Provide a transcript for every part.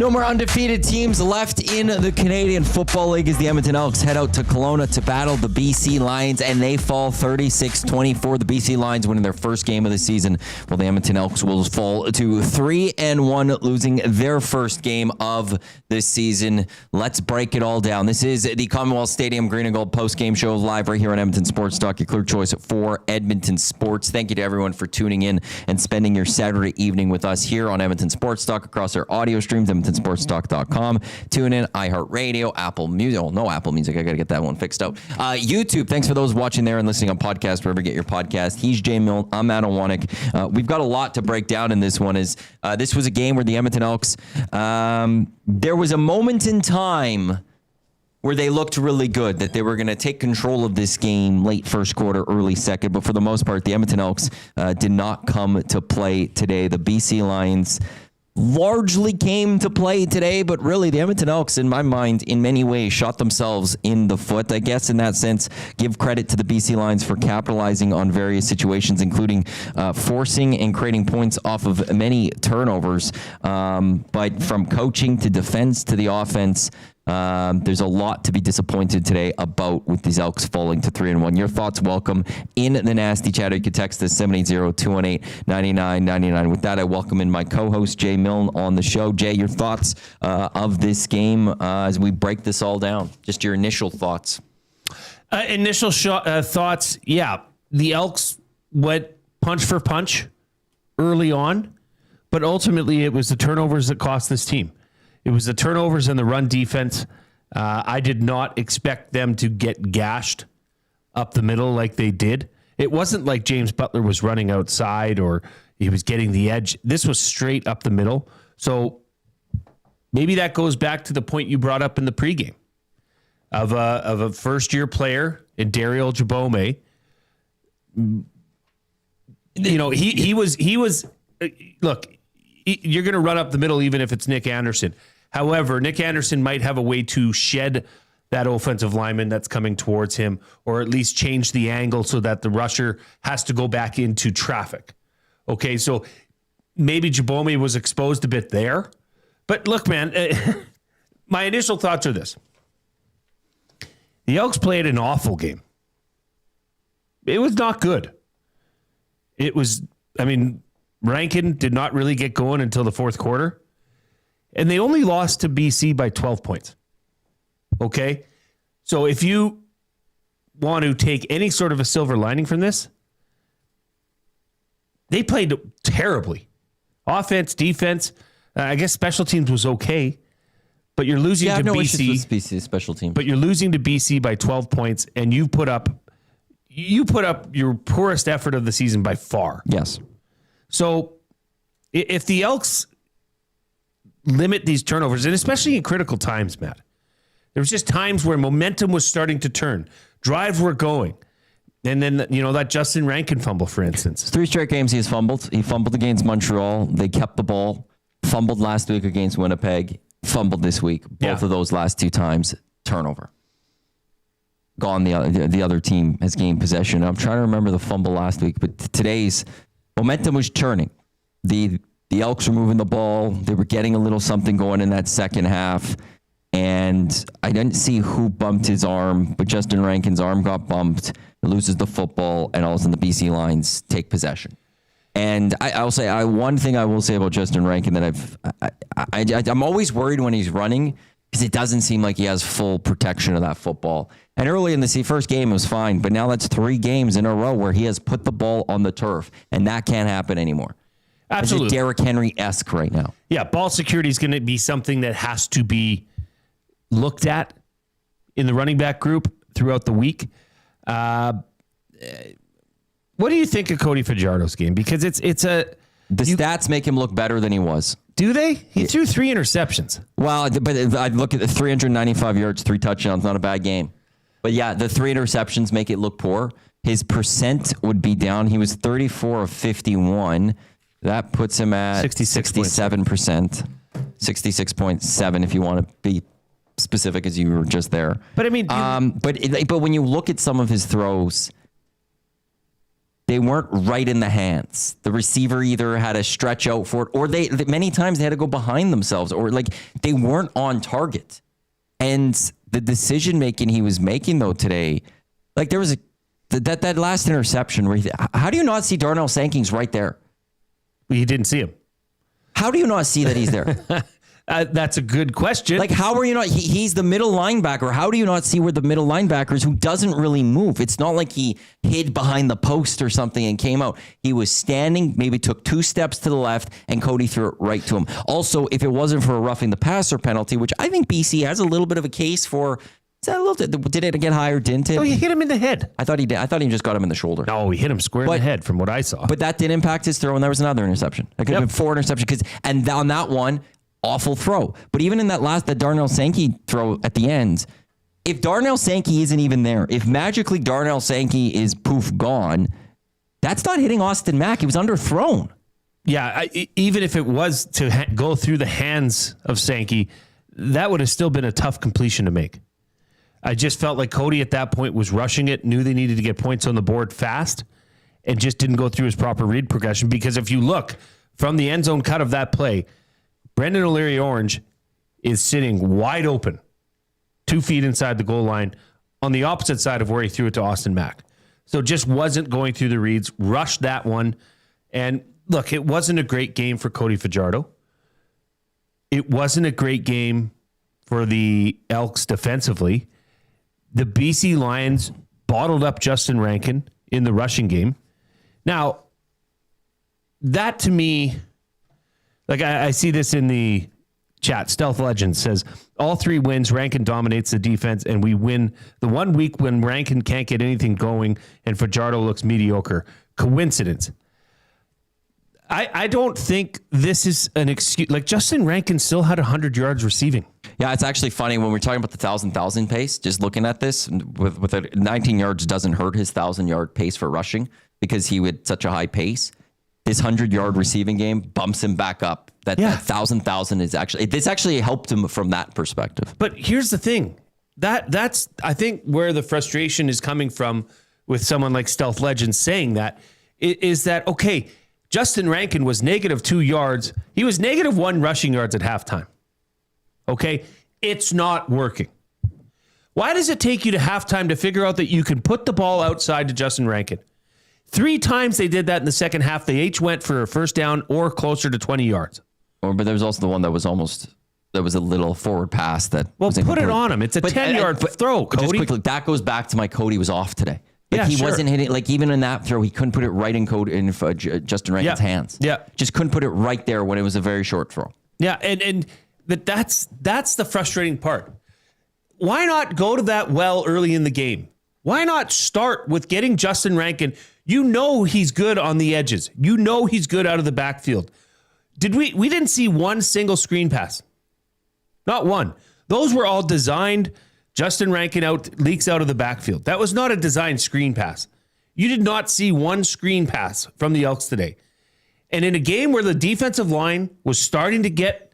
No more undefeated teams left in the Canadian Football League as the Edmonton Elks head out to Kelowna to battle the BC Lions, and they fall 36-24. The BC Lions winning their first game of the season, while the Edmonton Elks will fall to 3-1, losing their first game of the season. Let's break it all down. This is the Commonwealth Stadium Green and Gold post-game show live right here on Edmonton Sports Talk, your clear choice for Edmonton sports. Thank you to everyone for tuning in and spending your Saturday evening with us here on Edmonton Sports Talk across our audio streams, EdmontonSportsTalk.com. Tune in, iHeartRadio, Apple Music. Oh, no Apple Music. I got to get that one fixed out. YouTube. Thanks for those watching there and listening on podcast, wherever you get your podcast. He's Jay Milne. I'm Matt Iwanyk. We've got a lot to break down in this one. This was a game where the Edmonton Elks, there was a moment in time where they looked really good, that they were going to take control of this game late first quarter, early second. But for the most part, the Edmonton Elks did not come to play today. The BC Lions largely came to play today, but really the Edmonton Elks, in my mind, in many ways shot themselves in the foot. I guess in that sense, give credit to the BC Lions for capitalizing on various situations, including forcing and creating points off of many turnovers. But from coaching to defense to the offense, there's a lot to be disappointed today about with these Elks falling to 3-1. Your thoughts welcome in the nasty chat. You can text us 780-218-9999. With that, I welcome in my co-host Jay Milne on the show. Jay, your thoughts of this game as we break this all down. Just your initial thoughts. Thoughts. Yeah, the Elks went punch for punch early on, but ultimately it was the turnovers that cost this team. It was the turnovers and the run defense. I did not expect them to get gashed up the middle like they did. It wasn't like James Butler was running outside or he was getting the edge. This was straight up the middle. So maybe that goes back to the point you brought up in the pregame of a first-year player in Daryl Jabome. You know, he was. Look, you're going to run up the middle even if it's Nick Anderson. However, Nick Anderson might have a way to shed that offensive lineman that's coming towards him, or at least change the angle so that the rusher has to go back into traffic. Okay, so maybe Jabome was exposed a bit there. But look, man, my initial thoughts are this. The Elks played an awful game. It was not good. It was, Rankin did not really get going until the fourth quarter. And they only lost to BC by 12 points. Okay? So if you want to take any sort of a silver lining from this, they played terribly. Offense, defense, I guess special teams was okay. But you're losing to BC. Special teams. But you're losing to BC by 12 points, and you put up your poorest effort of the season by far. Yes. So if the Elks limit these turnovers, and especially in critical times, Matt, there was just times where momentum was starting to turn. Drives were going. And then, that Justin Rankin fumble, for instance. 3 straight games he has fumbled. He fumbled against Montreal. They kept the ball. Fumbled last week against Winnipeg. Fumbled this week. Both of those last 2 times, turnover. Gone. The other team has gained possession. I'm trying to remember the fumble last week, but today's momentum was turning. The Elks were moving the ball. They were getting a little something going in that second half. And I didn't see who bumped his arm, but Justin Rankin's arm got bumped. He loses the football, and all of a sudden the BC Lions take possession. And I'll say one thing I will say about Justin Rankin that I'm always worried when he's running because it doesn't seem like he has full protection of that football. And early in the first game, it was fine, but now that's 3 games in a row where he has put the ball on the turf, and that can't happen anymore. Absolutely. It's Derrick Henry-esque right now. Yeah, ball security is going to be something that has to be looked at in the running back group throughout the week. What do you think of Cody Fajardo's game? Because the stats make him look better than he was. Do they? He threw 3 interceptions. Well, but I look at the 395 yards, 3 touchdowns, not a bad game. But yeah, the 3 interceptions make it look poor. His percent would be down. He was 34 of 51. That puts him at 67%. 66.7 if you want to be specific as you were just there. But I mean, but when you look at some of his throws, they weren't right in the hands. The receiver either had to stretch out for it, or many times they had to go behind themselves, or like they weren't on target. And the decision making he was making though today, like there was that last interception where how do you not see Darnell Sankey's right there? You didn't see him. How do you not see that he's there? That's a good question. Like, how are you not? He's the middle linebacker. How do you not see where the middle linebacker is, who doesn't really move? It's not like he hid behind the post or something and came out. He was standing, maybe took 2 steps to the left, and Cody threw it right to him. Also, if it wasn't for a roughing the passer penalty, which I think BC has a little bit of a case for, did it get higher? Didn't it? Oh, he hit him in the head. I thought he did. I thought he just got him in the shoulder. No, he hit him square in the head from what I saw. But that did impact his throw, and there was another interception. It could have been 4 interceptions. And on that one, awful throw. But even in that Darnell Sankey throw at the end, if Darnell Sankey isn't even there, if magically Darnell Sankey is poof gone, that's not hitting Austin Mack. He was underthrown. Yeah, even if it was to go through the hands of Sankey, that would have still been a tough completion to make. I just felt like Cody at that point was rushing it, knew they needed to get points on the board fast, and just didn't go through his proper read progression. Because if you look from the end zone cut of that play, Brendan O'Leary-Orange is sitting wide open, 2 feet inside the goal line on the opposite side of where he threw it to Austin Mack. So just wasn't going through the reads, rushed that one. And look, it wasn't a great game for Cody Fajardo. It wasn't a great game for the Elks defensively. The BC Lions bottled up Justin Rankin in the rushing game. Now, that to me, like I see this in the chat. Stealth Legend says, all 3 wins, Rankin dominates the defense, and we win the 1 week when Rankin can't get anything going and Fajardo looks mediocre. Coincidence. I don't think this is an excuse. Like, Justin Rankin still had 100 yards receiving. Yeah, it's actually funny when we're talking about the 1,000 pace, just looking at this, with 19 yards doesn't hurt his 1,000-yard pace for rushing because he had such a high pace. His 100-yard receiving game bumps him back up. That 1,000 is actually, this actually helped him from that perspective. But here's the thing. That's I think where the frustration is coming from with someone like Stealth Legend saying that is that, okay, Justin Rankin was -2 yards. He was -1 rushing yards at halftime. Okay? It's not working. Why does it take you to halftime to figure out that you can put the ball outside to Justin Rankin? 3 times they did that in the second half. They each went for a first down or closer to 20 yards. But there was also the one that was a little forward pass that. Well, put it on him. It's a 10-yard throw, Cody. Just quickly, that goes back to my Cody was off today. Like he wasn't hitting, like even in that throw, he couldn't put it right in Justin Rankin's hands. Yeah. Just couldn't put it right there when it was a very short throw. Yeah, and that's the frustrating part. Why not go to that well early in the game? Why not start with getting Justin Rankin? You know he's good on the edges. You know he's good out of the backfield. We didn't see one single screen pass. Not one. Those were all designed. Justin Rankin leaks out of the backfield. That was not a designed screen pass. You did not see one screen pass from the Elks today. And in a game where the defensive line was starting to get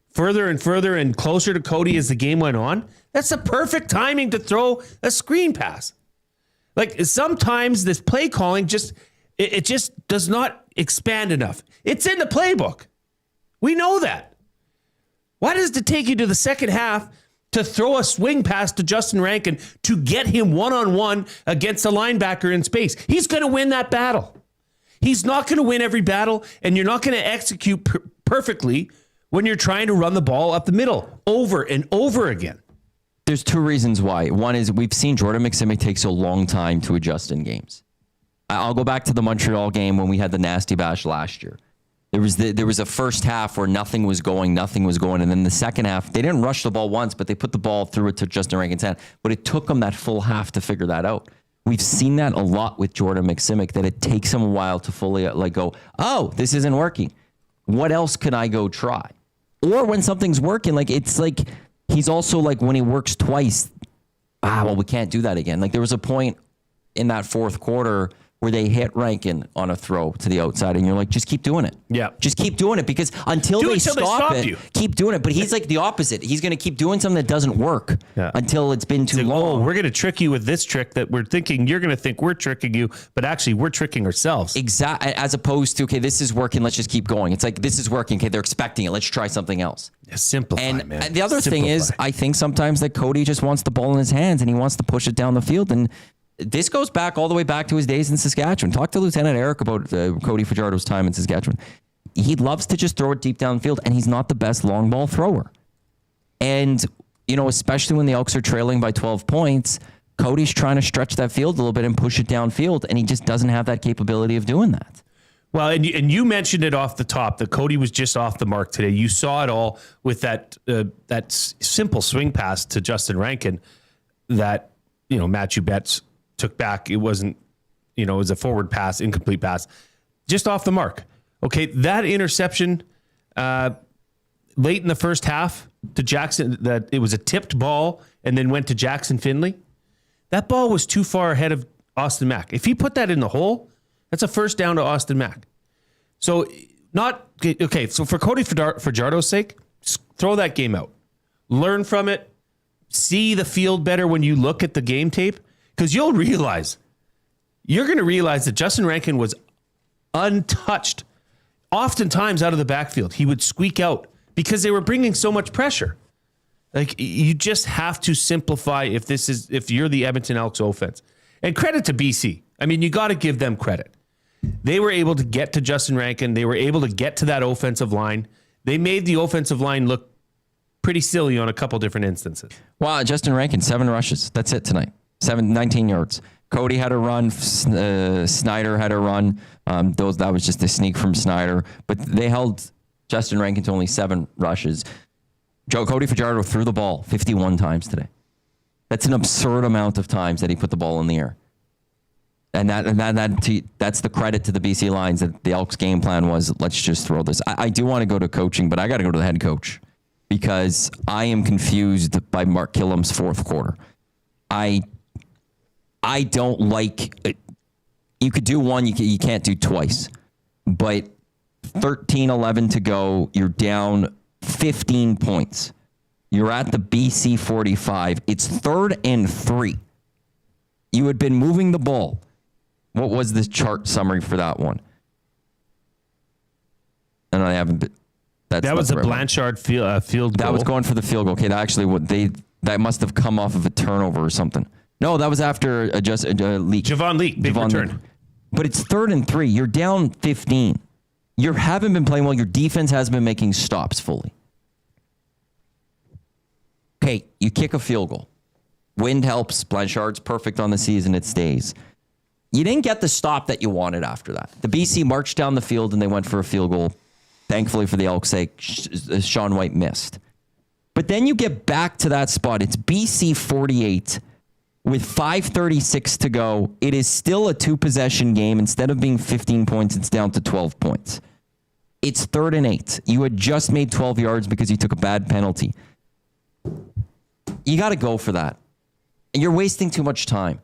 further and further and closer to Cody as the game went on, that's the perfect timing to throw a screen pass. Like, sometimes this play calling just does not expand enough. It's in the playbook. We know that. Why does it take you to the second half to throw a swing pass to Justin Rankin to get him one-on-one against a linebacker in space? He's going to win that battle. He's not going to win every battle, and you're not going to execute perfectly when you're trying to run the ball up the middle over and over again. There's 2 reasons why. One is we've seen Jordan McSimic takes a long time to adjust in games. I'll go back to the Montreal game when we had the nasty bash last year. There was a first half where nothing was going, and then the second half, they didn't rush the ball once, but they put the ball through it to Justin Rankin's hand. But it took them that full half to figure that out. We've seen that a lot with Jordan McSimic, that it takes him a while to fully go, oh, this isn't working. What else can I go try? Or when something's working, it's like he's also like when he works twice, we can't do that again. Like there was a point in that fourth quarter where they hit Rankin on a throw to the outside, and you're like, just keep doing it. Yeah. Just keep doing it, because until they stop it, keep doing it. But he's like the opposite. He's going to keep doing something that doesn't work until it's been too long. Oh, we're going to trick you with this trick that we're thinking you're going to think we're tricking you, but actually we're tricking ourselves. Exactly. As opposed to, okay, this is working, let's just keep going. It's like, this is working, okay, they're expecting it, let's try something else. Yeah, simplify, and man. The other thing is, I think sometimes that Cody just wants the ball in his hands and he wants to push it down the field. And this goes back all the way back to his days in Saskatchewan. Talk to Lieutenant Eric about Cody Fajardo's time in Saskatchewan. He loves to just throw it deep downfield, and he's not the best long ball thrower. And, you know, especially when the Elks are trailing by 12 points, Cody's trying to stretch that field a little bit and push it downfield, and he just doesn't have that capability of doing that. Well, and you mentioned it off the top that Cody was just off the mark today. You saw it all with that simple swing pass to Justin Rankin that, you know, Matthew Betts took back. It wasn't, you know, it was a forward pass, incomplete pass, just off the mark. Okay, that interception late in the first half to Jackson, that it was a tipped ball and then went to Jackson Finley. That ball was too far ahead of Austin Mack. If he put that in the hole, that's a first down to Austin Mack. So so for Cody Fajardo's sake, throw that game out. Learn from it. See the field better when you look at the game tape, because you're going to realize that Justin Rankin was untouched. Oftentimes out of the backfield, he would squeak out because they were bringing so much pressure. Like, you just have to simplify if you're the Edmonton Elks offense. And credit to BC. I mean, you got to give them credit. They were able to get to Justin Rankin. They were able to get to that offensive line. They made the offensive line look pretty silly on a couple different instances. Wow, Justin Rankin, 7 rushes. That's it tonight. 19 yards. Cody had a run. Snyder had a run. That was just a sneak from Snyder. But they held Justin Rankin to only 7 rushes. Cody Fajardo threw the ball 51 times today. That's an absurd amount of times that he put the ball in the air. And that's the credit to the BC Lions, that the Elks game plan was, let's just throw this. I do want to go to coaching, but I got to go to the head coach, because I am confused by Mark Killam's fourth quarter. I don't like, you could do one, you can't do twice. But 13-11 to go, you're down 15 points. You're at the BC 45. It's 3rd and 3. You had been moving the ball. What was the chart summary for that one? And I haven't been. That was a Blanchard field goal. That was going for the field goal. Okay, that must have come off of a turnover or something. No, that was after a leak. Javon Leak, big return. But it's 3rd and 3. You're down 15. You haven't been playing well. Your defense hasn't been making stops fully. Okay, you kick a field goal. Wind helps. Blanchard's perfect on the season. It stays. You didn't get the stop that you wanted after that. The BC marched down the field and they went for a field goal. Thankfully, for the Elks' sake, Sean White missed. But then you get back to that spot. It's BC 48 with 5:36 to go. It is still a 2-possession game. Instead of being 15 points, it's down to 12 points. It's 3rd and 8. You had just made 12 yards because you took a bad penalty. You got to go for that. You're wasting too much time.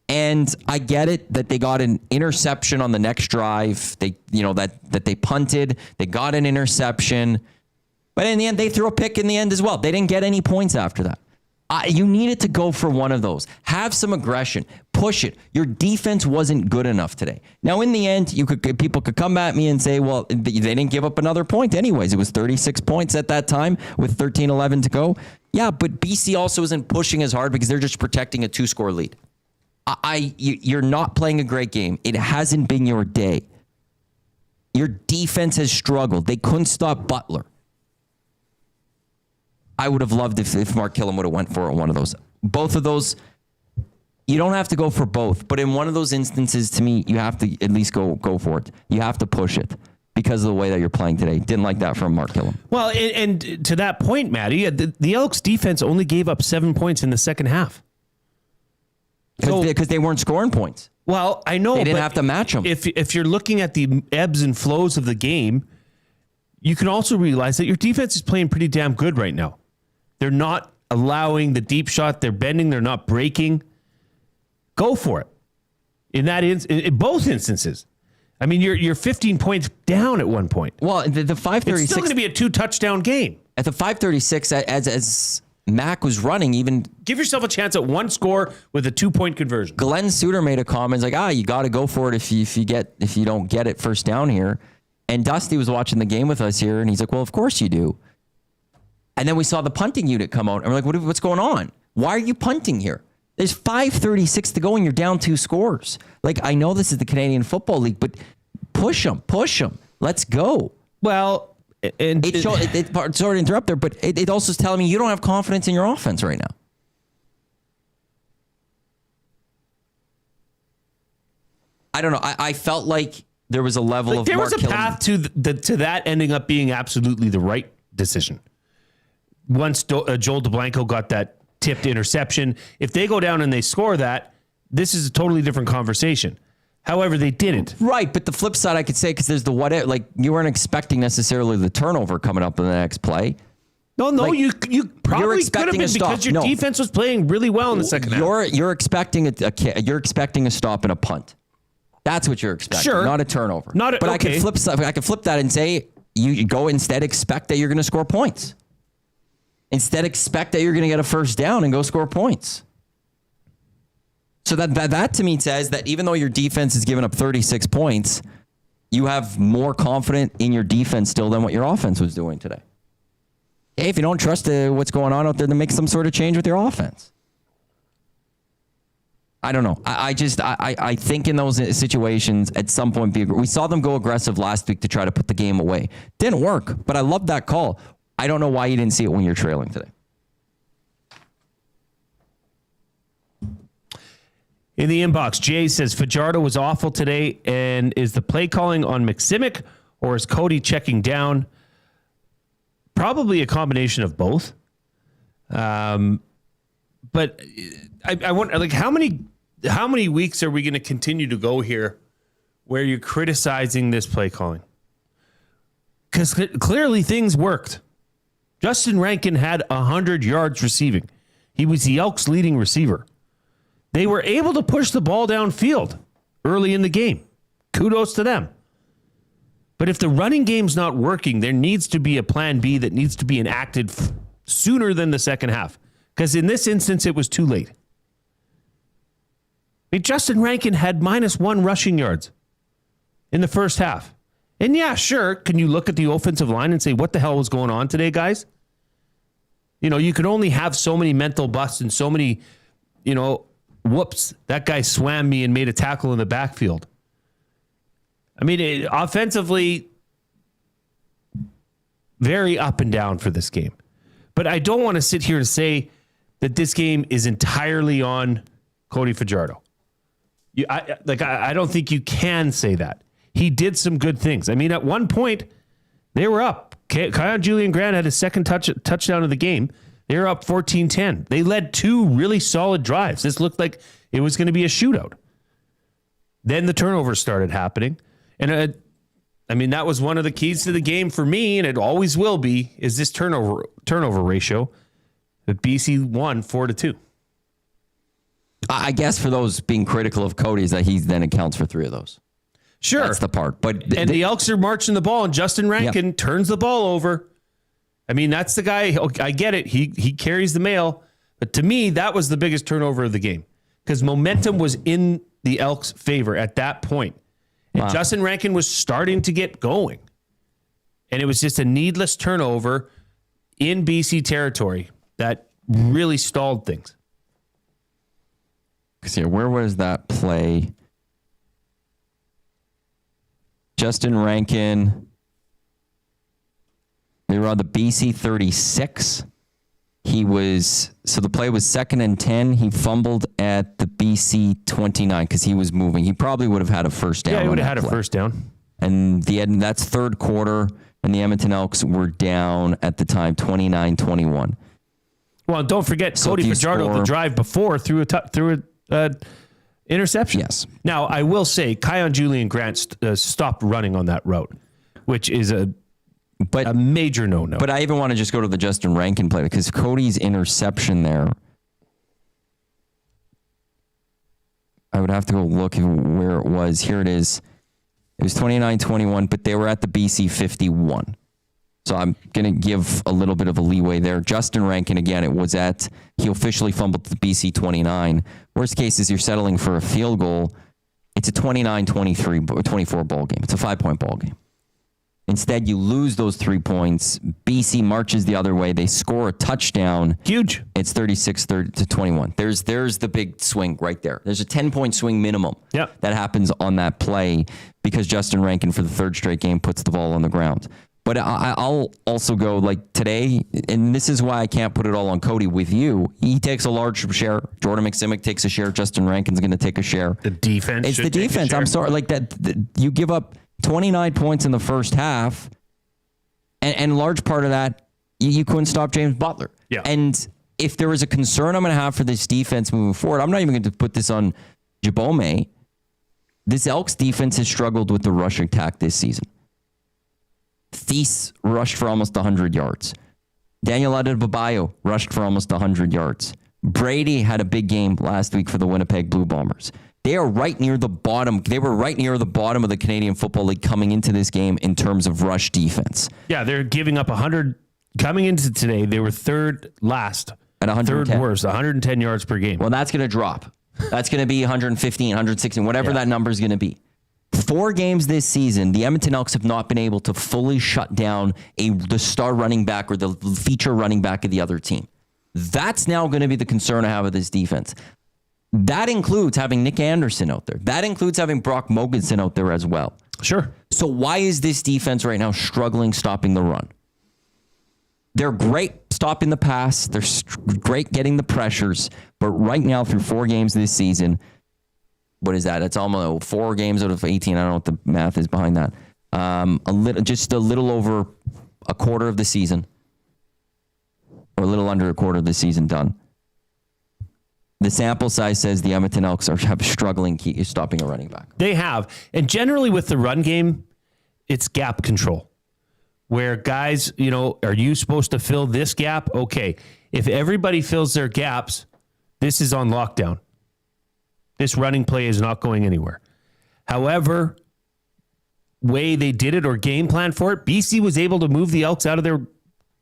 And I get it that they got an interception on the next drive. That they punted. They got an interception. But in the end, they threw a pick in the end as well. They didn't get any points after that. You needed to go for one of those. Have some aggression. Push it. Your defense wasn't good enough today. Now, in the end, people could come at me and say, well, they didn't give up another point anyways. It was 36 points at that time with 13-11 to go. Yeah, but BC also isn't pushing as hard because they're just protecting a 2-score lead. You're not playing a great game. It hasn't been your day. Your defense has struggled. They couldn't stop Butler. I would have loved if Mark Killam would have went for one of those. Both of those, you don't have to go for both. But in one of those instances, to me, you have to at least go for it. You have to push it because of the way that you're playing today. Didn't like that from Mark Killam. Well, and to that point, Matty, the Elks defense only gave up 7 points in the second half. Because they weren't scoring points. Well, I know. They didn't have to match them. If you're looking at the ebbs and flows of the game, you can also realize that your defense is playing pretty damn good right now. They're not allowing the deep shot. They're bending. They're not breaking. Go for it. in both instances. I mean, you're 15 points down at one point. Well, the 536. It's still going to be a 2-touchdown game. At the 536, as Mac was running, even give yourself a chance at one score with a 2-point conversion. Glenn Suter made a comment like, you got to go for it if you don't get it first down here. And Dusty was watching the game with us here, and he's like, well, of course you do. And then we saw the punting unit come out, and we're like, what's going on? Why are you punting here? There's 5:36 to go, and you're down 2 scores. Like, I know this is the Canadian Football League, but push them. Let's go. Well, and sorry to interrupt there, but it also is telling me you don't have confidence in your offense right now. I don't know. I felt like there was a level of there was Mark a path to that ending up being absolutely the right decision. Once Joel DeBlanco got that tipped interception, if they go down and they score that, this is a totally different conversation. However, they didn't. Right, but the flip side I could say, because there's the what if, like you weren't expecting necessarily the turnover coming up in the next play. No, like, you probably could have been because your defense was playing really well in the second half. You're expecting a stop and a punt. That's what you're expecting, not a turnover. I can flip that and say you go instead expect that you're going to score points. Instead expect that you're going to get a first down and go score points. So that to me says that even though your defense is giving up 36 points, you have more confidence in your defense still than what your offense was doing today. Hey, if you don't trust what's going on out there, then make some sort of change with your offense. I don't know. I think in those situations, at some point, we saw them go aggressive last week to try to put the game away. Didn't work, but I love that call. I don't know why you didn't see it when you're trailing today. In the inbox, Jay says Fajardo was awful today, and is the play calling on McSimic or is Cody checking down? Probably a combination of both. But I wonder, like, how many weeks are we going to continue to go here where you're criticizing this play calling? Because clearly things worked. Justin Rankin had 100 yards receiving. He was the Elks' leading receiver. They were able to push the ball downfield early in the game. Kudos to them. But if the running game's not working, there needs to be a plan B that needs to be enacted sooner than the second half. Because in this instance, it was too late. Justin Rankin had -1 rushing yards in the first half. And yeah, sure, can you look at the offensive line and say, what the hell was going on today, guys? You know, you could only have so many mental busts and so many, whoops, that guy swam me and made a tackle in the backfield. I mean, offensively, very up and down for this game. But I don't want to sit here and say that this game is entirely on Cody Fajardo. I don't think you can say that. He did some good things. I mean, at one point, they were up. Kyle Julian Grant had his second touchdown of the game. They were up 14-10. They led 2 really solid drives. This looked like it was going to be a shootout. Then the turnovers started happening. And that was one of the keys to the game for me, and it always will be, is this turnover ratio. But BC won 4-2. I guess for those being critical of Cody is that he then accounts for 3 of those. Sure. That's the part. But the Elks are marching the ball, and Justin Rankin turns the ball over. I mean, that's the guy. I get it. He carries the mail. But to me, that was the biggest turnover of the game because momentum was in the Elks' favor at that point. And Justin Rankin was starting to get going. And it was just a needless turnover in BC territory that really stalled things. See, where was that play? Justin Rankin. They were on the BC 36. So the play was 2nd and 10. He fumbled at the BC 29 because he was moving. He probably would have had a first down. Yeah, he would have had a first down. And that's third quarter, and the Edmonton Elks were down at the time 29-21. Well, don't forget Cody Fajardo, the drive before, threw a interception. Yes. Now, I will say, Kyle Julian Grant stopped running on that route, which is a major no-no. But I even want to just go to the Justin Rankin play because Cody's interception there, I would have to go look where it was. Here it is. It was 29-21, but they were at the BC 51. So I'm going to give a little bit of a leeway there. Justin Rankin, again, he officially fumbled the BC 29. Worst case is you're settling for a field goal. It's a 29-24 ball game. It's a 5-point ball game. Instead, you lose those 3 points. BC marches the other way. They score a touchdown. Huge. It's 36-21. There's the big swing right there. There's a 10-point swing minimum that happens on that play because Justin Rankin, for the third straight game, puts the ball on the ground. But I'll also go like today, and this is why I can't put it all on Cody with you. He takes a large share. Jordan McSimic takes a share. Justin Rankin's going to take a share. The defense. It's the defense. I'm sorry. Like that, you give up 29 points in the first half, and large part of that, you couldn't stop James Butler. Yeah. And if there is a concern I'm going to have for this defense moving forward, I'm not even going to put this on Jabome. This Elks defense has struggled with the rush attack this season. Thies rushed for almost 100 yards. Daniel Adebayo rushed for almost 100 yards. Brady had a big game last week for the Winnipeg Blue Bombers. They are right near the bottom. They were right near the bottom of the Canadian Football League coming into this game in terms of rush defense. Yeah, they're giving up 100. Coming into today, they were third last. At 110. Third worst, 110 yards per game. Well, that's going to drop. That's going to be 115, 116, whatever that number is going to be. 4 games this season, the Edmonton Elks have not been able to fully shut down the star running back or the feature running back of the other team. That's now going to be the concern I have with this defense. That includes having Nick Anderson out there. That includes having Brock Mogensen out there as well. Sure. So why is this defense right now struggling stopping the run? They're great stopping the pass. They're great getting the pressures. But right now, through 4 games this season, what is that? It's almost 4 games out of 18. I don't know what the math is behind that. Just a little over a quarter of the season, or a little under a quarter of the season done. The sample size says the Edmonton Elks are struggling stopping a running back. They have. And generally with the run game, it's gap control. Where guys, are you supposed to fill this gap? Okay. If everybody fills their gaps, this is on lockdown. This running play is not going anywhere. However, way they did it or game plan for it, BC was able to move the Elks out of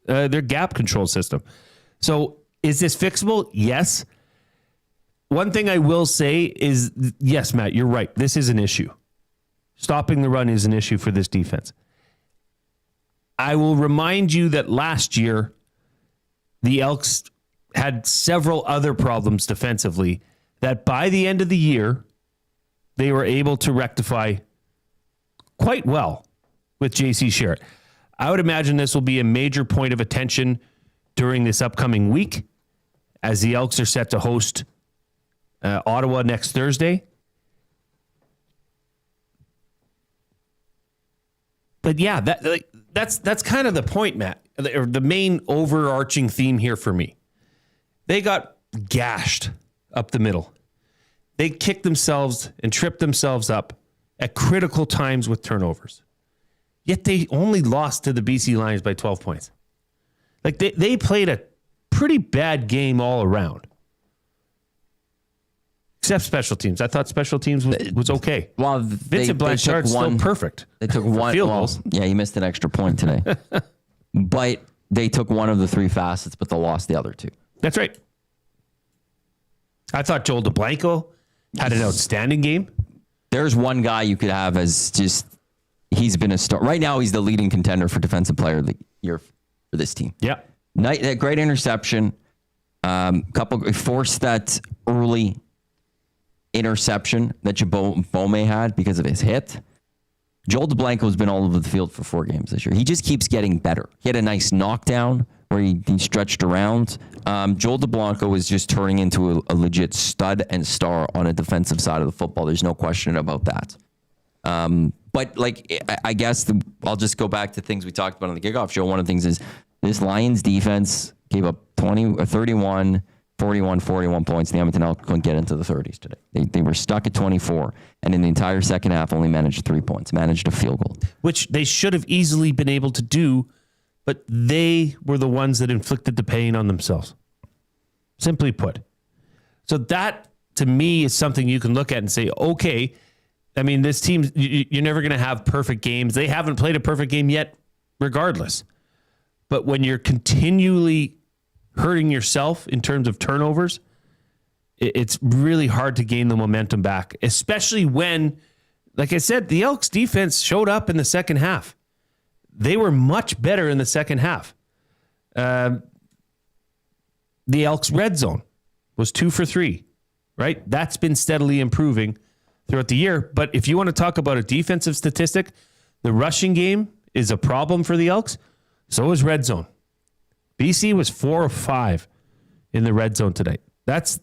their gap control system. So is this fixable? Yes. One thing I will say is, yes, Matt, you're right. This is an issue. Stopping the run is an issue for this defense. I will remind you that last year, the Elks had several other problems defensively that by the end of the year, they were able to rectify quite well with J.C. Sherritt. I would imagine this will be a major point of attention during this upcoming week as the Elks are set to host Ottawa next Thursday. But yeah, that's kind of the point, Matt, or the main overarching theme here for me. They got gashed up the middle. They kicked themselves and tripped themselves up at critical times with turnovers. Yet they only lost to the BC Lions by 12 points. Like they played a pretty bad game all around. Except special teams. I thought special teams was okay. Well, Vincent Blanchard's still perfect. They took one. Field goals. Yeah, he missed an extra point today. But they took one of the 3 facets, but they lost the other 2. That's right. I thought Joel DeBlanco had an outstanding game. There's one guy you could have as just, he's been a star. Right now, he's the leading contender for Defensive Player of the Year for this team. Yeah. That great interception. Forced that early interception that Jabome had because of his hit. Joel DeBlanco has been all over the field for 4 games this year. He just keeps getting better. He had a nice knockdown where he stretched around. Joel DeBlanco is just turning into a legit stud and star on a defensive side of the football. There's no question about that. But I guess I'll just go back to things we talked about on the kickoff show. One of the things is this Lions defense gave up 31, 41 points. The Edmonton Elks couldn't get into the 30s today. They were stuck at 24, and in the entire second half only managed 3 points, managed a field goal. Which they should have easily been able to do, but they were the ones that inflicted the pain on themselves. Simply put. So that to me, is something you can look at and say, okay, I mean, this team, you're never going to have perfect games. They haven't played a perfect game yet, regardless. But when you're continually hurting yourself in terms of turnovers, it's really hard to gain the momentum back, especially when, like I said, the Elks defense showed up in the second half. They were much better in the second half. The Elks red zone was 2 for 3, right? That's been steadily improving throughout the year. But if you want to talk about a defensive statistic, the rushing game is a problem for the Elks. So is red zone. BC was 4 of 5 in the red zone today. That's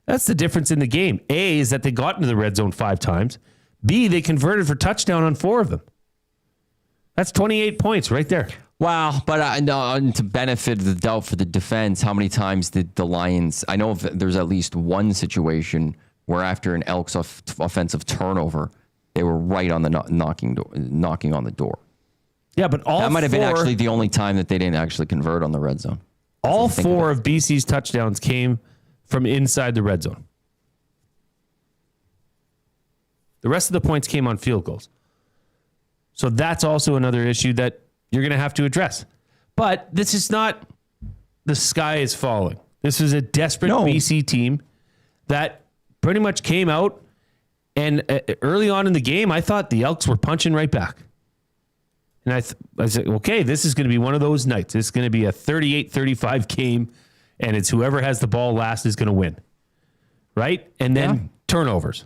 the difference in the game. A is that they got into the red zone 5 times. B, they converted for touchdown on 4 of them. That's 28 points right there. Wow, but to benefit the doubt for the defense, how many times did the Lions? I know there's at least one situation where after an Elks offensive turnover, they were right on the knocking on the door. Yeah, but that might have been actually the only time that they didn't actually convert on the red zone. All 4 of BC's touchdowns came from inside the red zone. The rest of the points came on field goals. So that's also another issue that you're going to have to address. But this is not the sky is falling. This is a desperate BC team that pretty much came out, and early on in the game, I thought the Elks were punching right back. And I said, okay, this is going to be one of those nights. It's going to be a 38-35 game, and it's whoever has the ball last is going to win. Right? And then turnovers.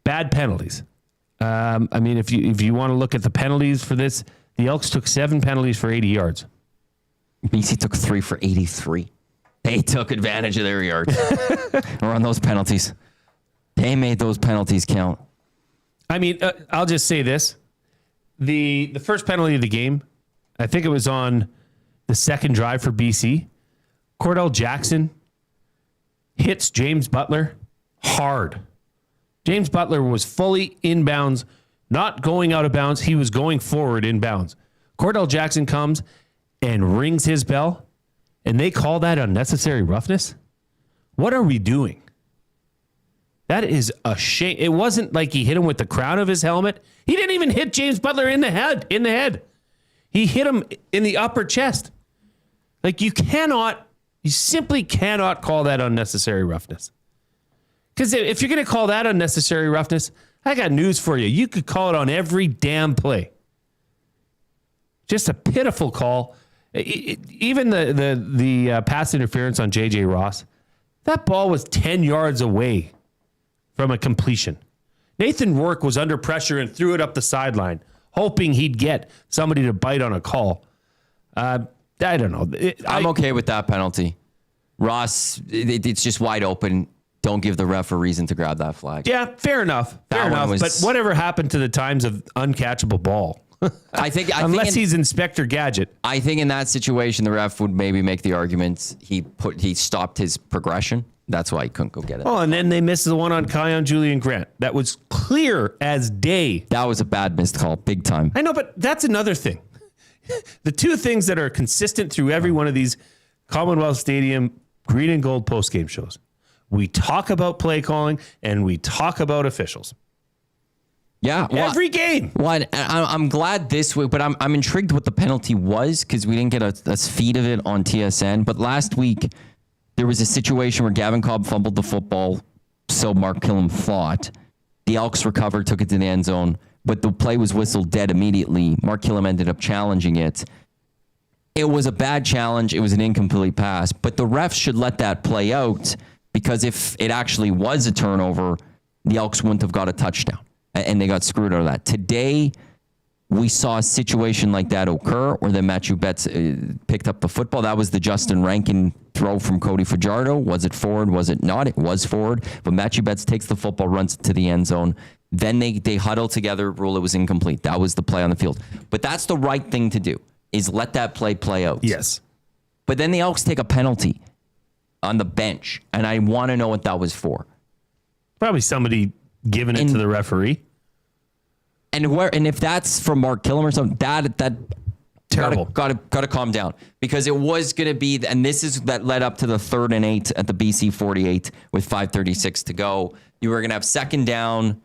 Bad penalties. I mean, if you want to look at the penalties for this, the Elks took 7 penalties for 80 yards. BC took 3 for 83. They took advantage of their yards. Or on those penalties. They made those penalties count. I mean, I'll just say this. The first penalty of the game, I think it was on the second drive for BC. Cordell Jackson hits James Butler hard. James Butler was fully inbounds, not going out of bounds. He was going forward inbounds. Cordell Jackson comes and rings his bell, and they call that unnecessary roughness? What are we doing? That is a shame. It wasn't like he hit him with the crown of his helmet. He didn't even hit James Butler in the head. He hit him in the upper chest. Like you simply cannot call that unnecessary roughness. Because if you're going to call that unnecessary roughness, I got news for you. You could call it on every damn play. Just a pitiful call. Even the pass interference on J.J. Ross, that ball was 10 yards away from a completion. Nathan Rourke was under pressure and threw it up the sideline, hoping he'd get somebody to bite on a call. I don't know. I'm okay with that penalty. Ross, it's just wide open. Don't give the ref a reason to grab that flag. Yeah, fair enough. But whatever happened to the times of uncatchable ball? I think he's Inspector Gadget. I think in that situation, the ref would maybe make the argument he stopped his progression. That's why he couldn't go get it. Oh, and then they missed the one on Kion Julian Grant. That was clear as day. That was a bad missed call, big time. I know, but that's another thing. The two things that are consistent through every one of these Commonwealth Stadium green and gold postgame shows. We talk about play calling and we talk about officials. Yeah, every game. I'm glad this week, but I'm intrigued what the penalty was because we didn't get a feed of it on TSN. But last week there was a situation where Gavin Cobb fumbled the football, so Mark Killam thought. The Elks recovered, took it to the end zone, but the play was whistled dead immediately. Mark Killam ended up challenging it. It was a bad challenge. It was an incomplete pass, but the refs should let that play out. Because if it actually was a turnover, the Elks wouldn't have got a touchdown. And they got screwed out of that. Today, we saw a situation like that occur where then Matthew Betts picked up the football. That was the Justin Rankin throw from Cody Fajardo. Was it forward? Was it not? It was forward. But Matthew Betts takes the football, runs it to the end zone. Then they huddle together, rule it was incomplete. That was the play on the field. But that's the right thing to do, is let that play out. Yes. But then the Elks take a penalty on the bench, and I want to know what that was for. Probably somebody giving it to the referee. And if that's from Mark Killam or something, that Terrible. Got to calm down, because it was going to be, and this is that led up to the 3rd and 8 at the BC 48 with 5:36 to go. You were going to have second down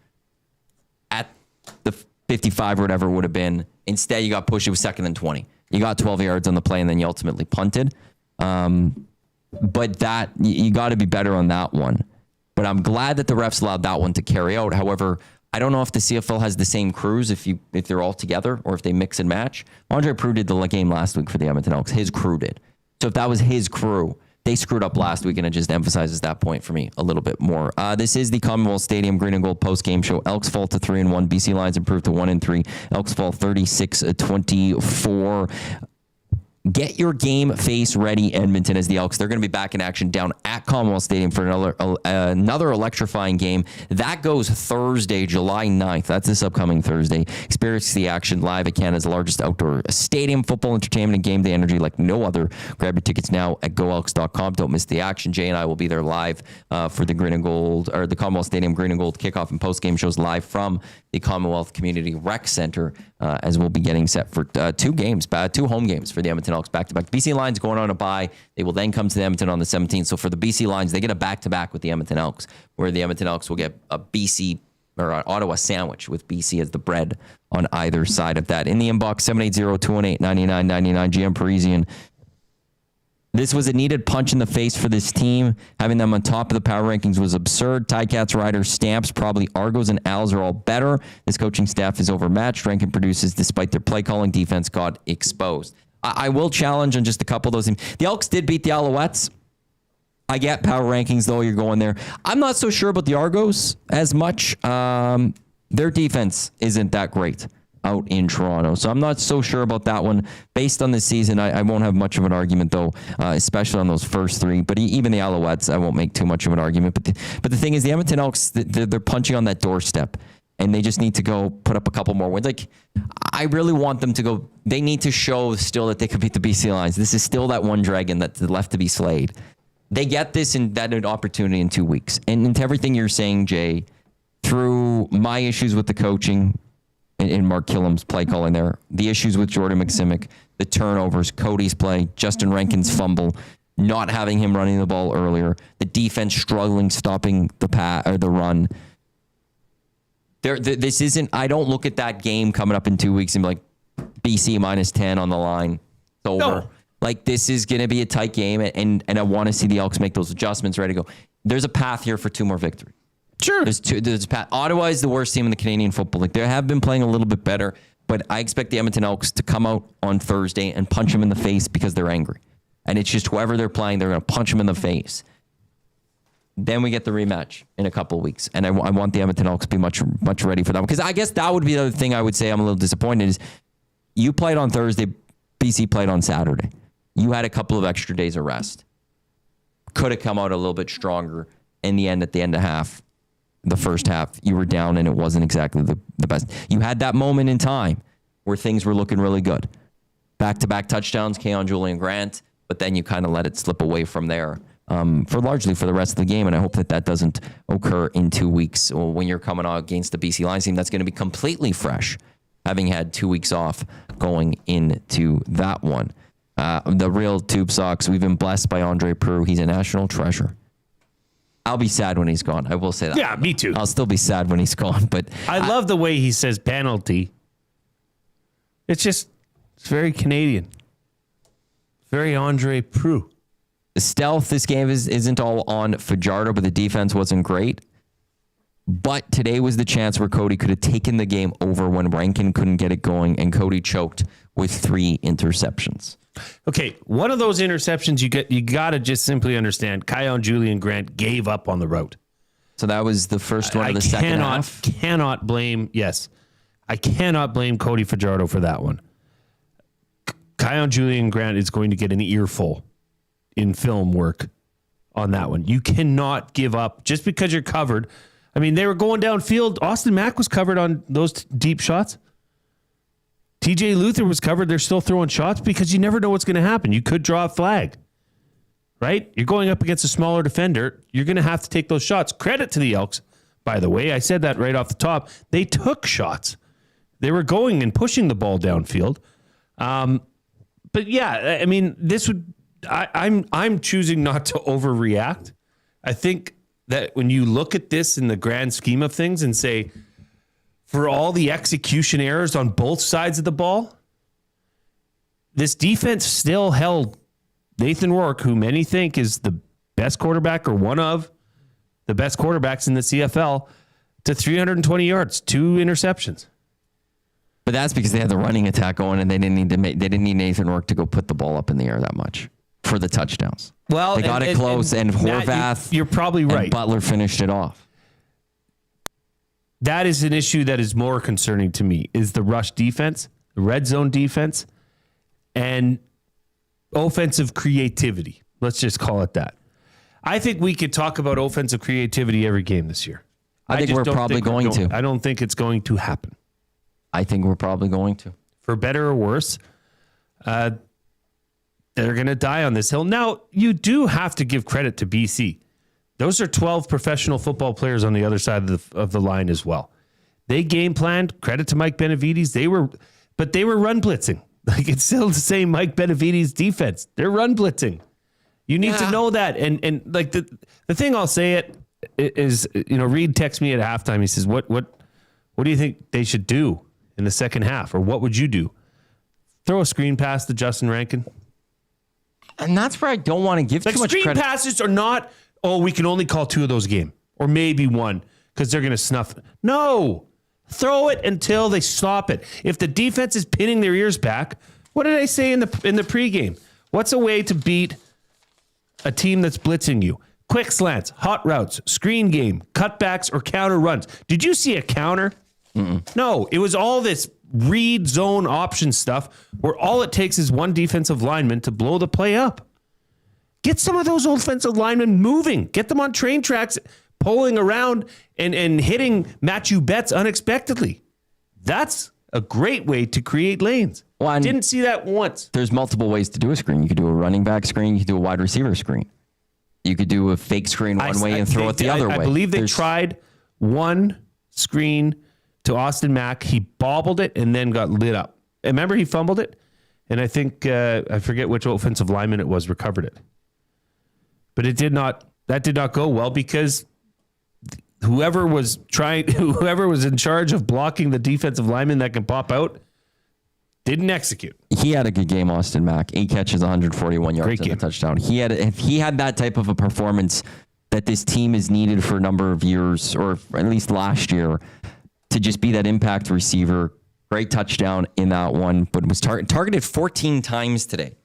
at the 55 or whatever it would have been. Instead, you got pushed. It was 2nd and 20. You got 12 yards on the play, and then you ultimately punted. But that, you got to be better on that one. But I'm glad that the refs allowed that one to carry out. However, I don't know if the CFL has the same crews if they're all together or if they mix and match. Andre Proulx did the game last week for the Edmonton Elks. His crew did. So if that was his crew, they screwed up last week, and it just emphasizes that point for me a little bit more. This is the Commonwealth Stadium Green and Gold post-game show. Elks fall to 3-1. BC Lions improve to 1-3. Elks fall 36-24. Get your game face ready, Edmonton, as the Elks. They're going to be back in action down at Commonwealth Stadium for another electrifying game. That goes Thursday, July 9th. That's this upcoming Thursday. Experience the action live at Canada's largest outdoor stadium, football, entertainment, and game day energy like no other. Grab your tickets now at goelks.com. Don't miss the action. Jay and I will be there live for the Green and Gold, or the Commonwealth Stadium Green and Gold kickoff and post-game shows live from the Commonwealth Community Rec Center, as we'll be getting set for two home games for the Edmonton Elks back-to-back. BC Lions going on a bye. They will then come to the Edmonton on the 17th. So for the BC Lions, they get a back-to-back with the Edmonton Elks, where the Edmonton Elks will get a BC or an Ottawa sandwich with BC as the bread on either side of that. In the inbox, 780-218-9999, GM Parisian. This was a needed punch in the face for this team. Having them on top of the power rankings was absurd. Ticats, Riders, Stamps, probably Argos, and Als are all better. This coaching staff is overmatched. Rankin produces despite their play calling. Defense got exposed. I will challenge on just a couple of those teams. The Elks did beat the Alouettes. I get power rankings, though. You're going there. I'm not so sure about the Argos as much. Their defense isn't that great out in Toronto. So I'm not so sure about that one. Based on this season, I won't have much of an argument, though, especially on those first three. But even the Alouettes, I won't make too much of an argument. But the thing is, the Edmonton Elks, they're punching on that doorstep, and they just need to go put up a couple more wins. Like, I really want them to go. They need to show still that they could beat the BC Lions. This is still that one dragon that's left to be slayed. They get this and that an opportunity in 2 weeks. And into everything you're saying, Jay, through my issues with the coaching in Mark Killam's play calling there, the issues with Jordan McSimic, the turnovers, Cody's play, Justin Rankin's fumble, not having him running the ball earlier, the defense struggling stopping the run. This isn't. I don't look at that game coming up in 2 weeks and be like, BC -10 on the line. It's over. No. Like, this is going to be a tight game, and I want to see the Elks make those adjustments, ready to go. There's a path here for 2 more victories. Sure. There's a path. Ottawa is the worst team in the Canadian Football League. They have been playing a little bit better, but I expect the Edmonton Elks to come out on Thursday and punch them in the face because they're angry. And it's just whoever they're playing, they're going to punch them in the face. Then we get the rematch in a couple of weeks, and I want the Edmonton Elks to be much ready for that. Because I guess that would be the other thing I would say I'm a little disappointed is you played on Thursday, BC played on Saturday. You had a couple of extra days of rest. Could have come out a little bit stronger in the end. At the end of the first half, you were down, and it wasn't exactly the best. You had that moment in time where things were looking really good. Back-to-back touchdowns, Keon Julian Grant, but then you kind of let it slip away from there. Largely for the rest of the game, and I hope that doesn't occur in 2 weeks when you're coming out against the BC Lions team that's going to be completely fresh, having had 2 weeks off going into that one. The real Tube Socks, we've been blessed by Andre Proulx. He's a national treasure. I'll be sad when he's gone. I will say that. Yeah, me too. I'll still be sad when he's gone, but I love the way he says penalty. It's very Canadian. Very Andre Proulx. The stealth this game isn't all on Fajardo, but the defense wasn't great. But today was the chance where Cody could have taken the game over when Rankin couldn't get it going, and Cody choked with 3 interceptions. Okay, one of those interceptions you got to just simply understand. Keon Julian Grant gave up on the route. So that was the first one of the second half. I cannot blame Cody Fajardo for that one. Keon Julian Grant is going to get an earful in film work on that one. You cannot give up just because you're covered. I mean, they were going downfield. Austin Mack was covered on those deep shots. TJ Luther was covered. They're still throwing shots because you never know what's going to happen. You could draw a flag, right? You're going up against a smaller defender. You're going to have to take those shots. Credit to the Elks, by the way. I said that right off the top. They took shots. They were going and pushing the ball downfield. But yeah, I mean, this would. I'm choosing not to overreact. I think that when you look at this in the grand scheme of things and say, for all the execution errors on both sides of the ball, this defense still held Nathan Rourke, who many think is the best quarterback or one of the best quarterbacks in the CFL, to 320 yards, 2 interceptions. But that's because they had the running attack going, and they didn't need Nathan Rourke to go put the ball up in the air that much for the touchdowns. Well, they got it close, and Horvath, Matt, you're probably right. And Butler finished it off. That is an issue that is more concerning to me, is the rush defense, the red zone defense, and offensive creativity. Let's just call it that. I think we could talk about offensive creativity every game this year. I think we're probably going to. I don't think it's going to happen. I think we're probably going to. For better or worse, they're going to die on this hill. Now, you do have to give credit to BC. Those are 12 professional football players on the other side of the line as well. They game planned. Credit to Mike Benavides. They were run blitzing. Like, it's still the same Mike Benavides defense. They're run blitzing. You need to know that. And like the thing I'll say it is, Reed texts me at halftime. He says, what do you think they should do in the second half? Or what would you do? Throw a screen pass to Justin Rankin. And that's where I don't want to give too much screen credit. Passes are not, we can only call 2 of those a game. Or maybe 1 because they're going to snuff it. No. Throw it until they stop it. If the defense is pinning their ears back, what did I say in the pregame? What's a way to beat a team that's blitzing you? Quick slants, hot routes, screen game, cutbacks, or counter runs. Did you see a counter? No, it was all this read zone option stuff where all it takes is one defensive lineman to blow the play up. Get some of those offensive linemen moving. Get them on train tracks, pulling around and hitting Matthew Betts unexpectedly. That's a great way to create lanes. Well, I didn't see that once. There's multiple ways to do a screen. You could do a running back screen. You could do a wide receiver screen. You could do a fake screen one way and throw it the other way. I believe they tried one screen to Austin Mack. He bobbled it and then got lit up. Remember, he fumbled it? And I think, I forget which offensive lineman it was, recovered it. But that did not go well because whoever was in charge of blocking the defensive lineman that can pop out didn't execute. He had a good game, Austin Mack. 8 catches, 141 yards and a touchdown. If he had that type of a performance that this team has needed for a number of years, or at least last year, to just be that impact receiver. Great touchdown in that one, but was targeted 14 times today.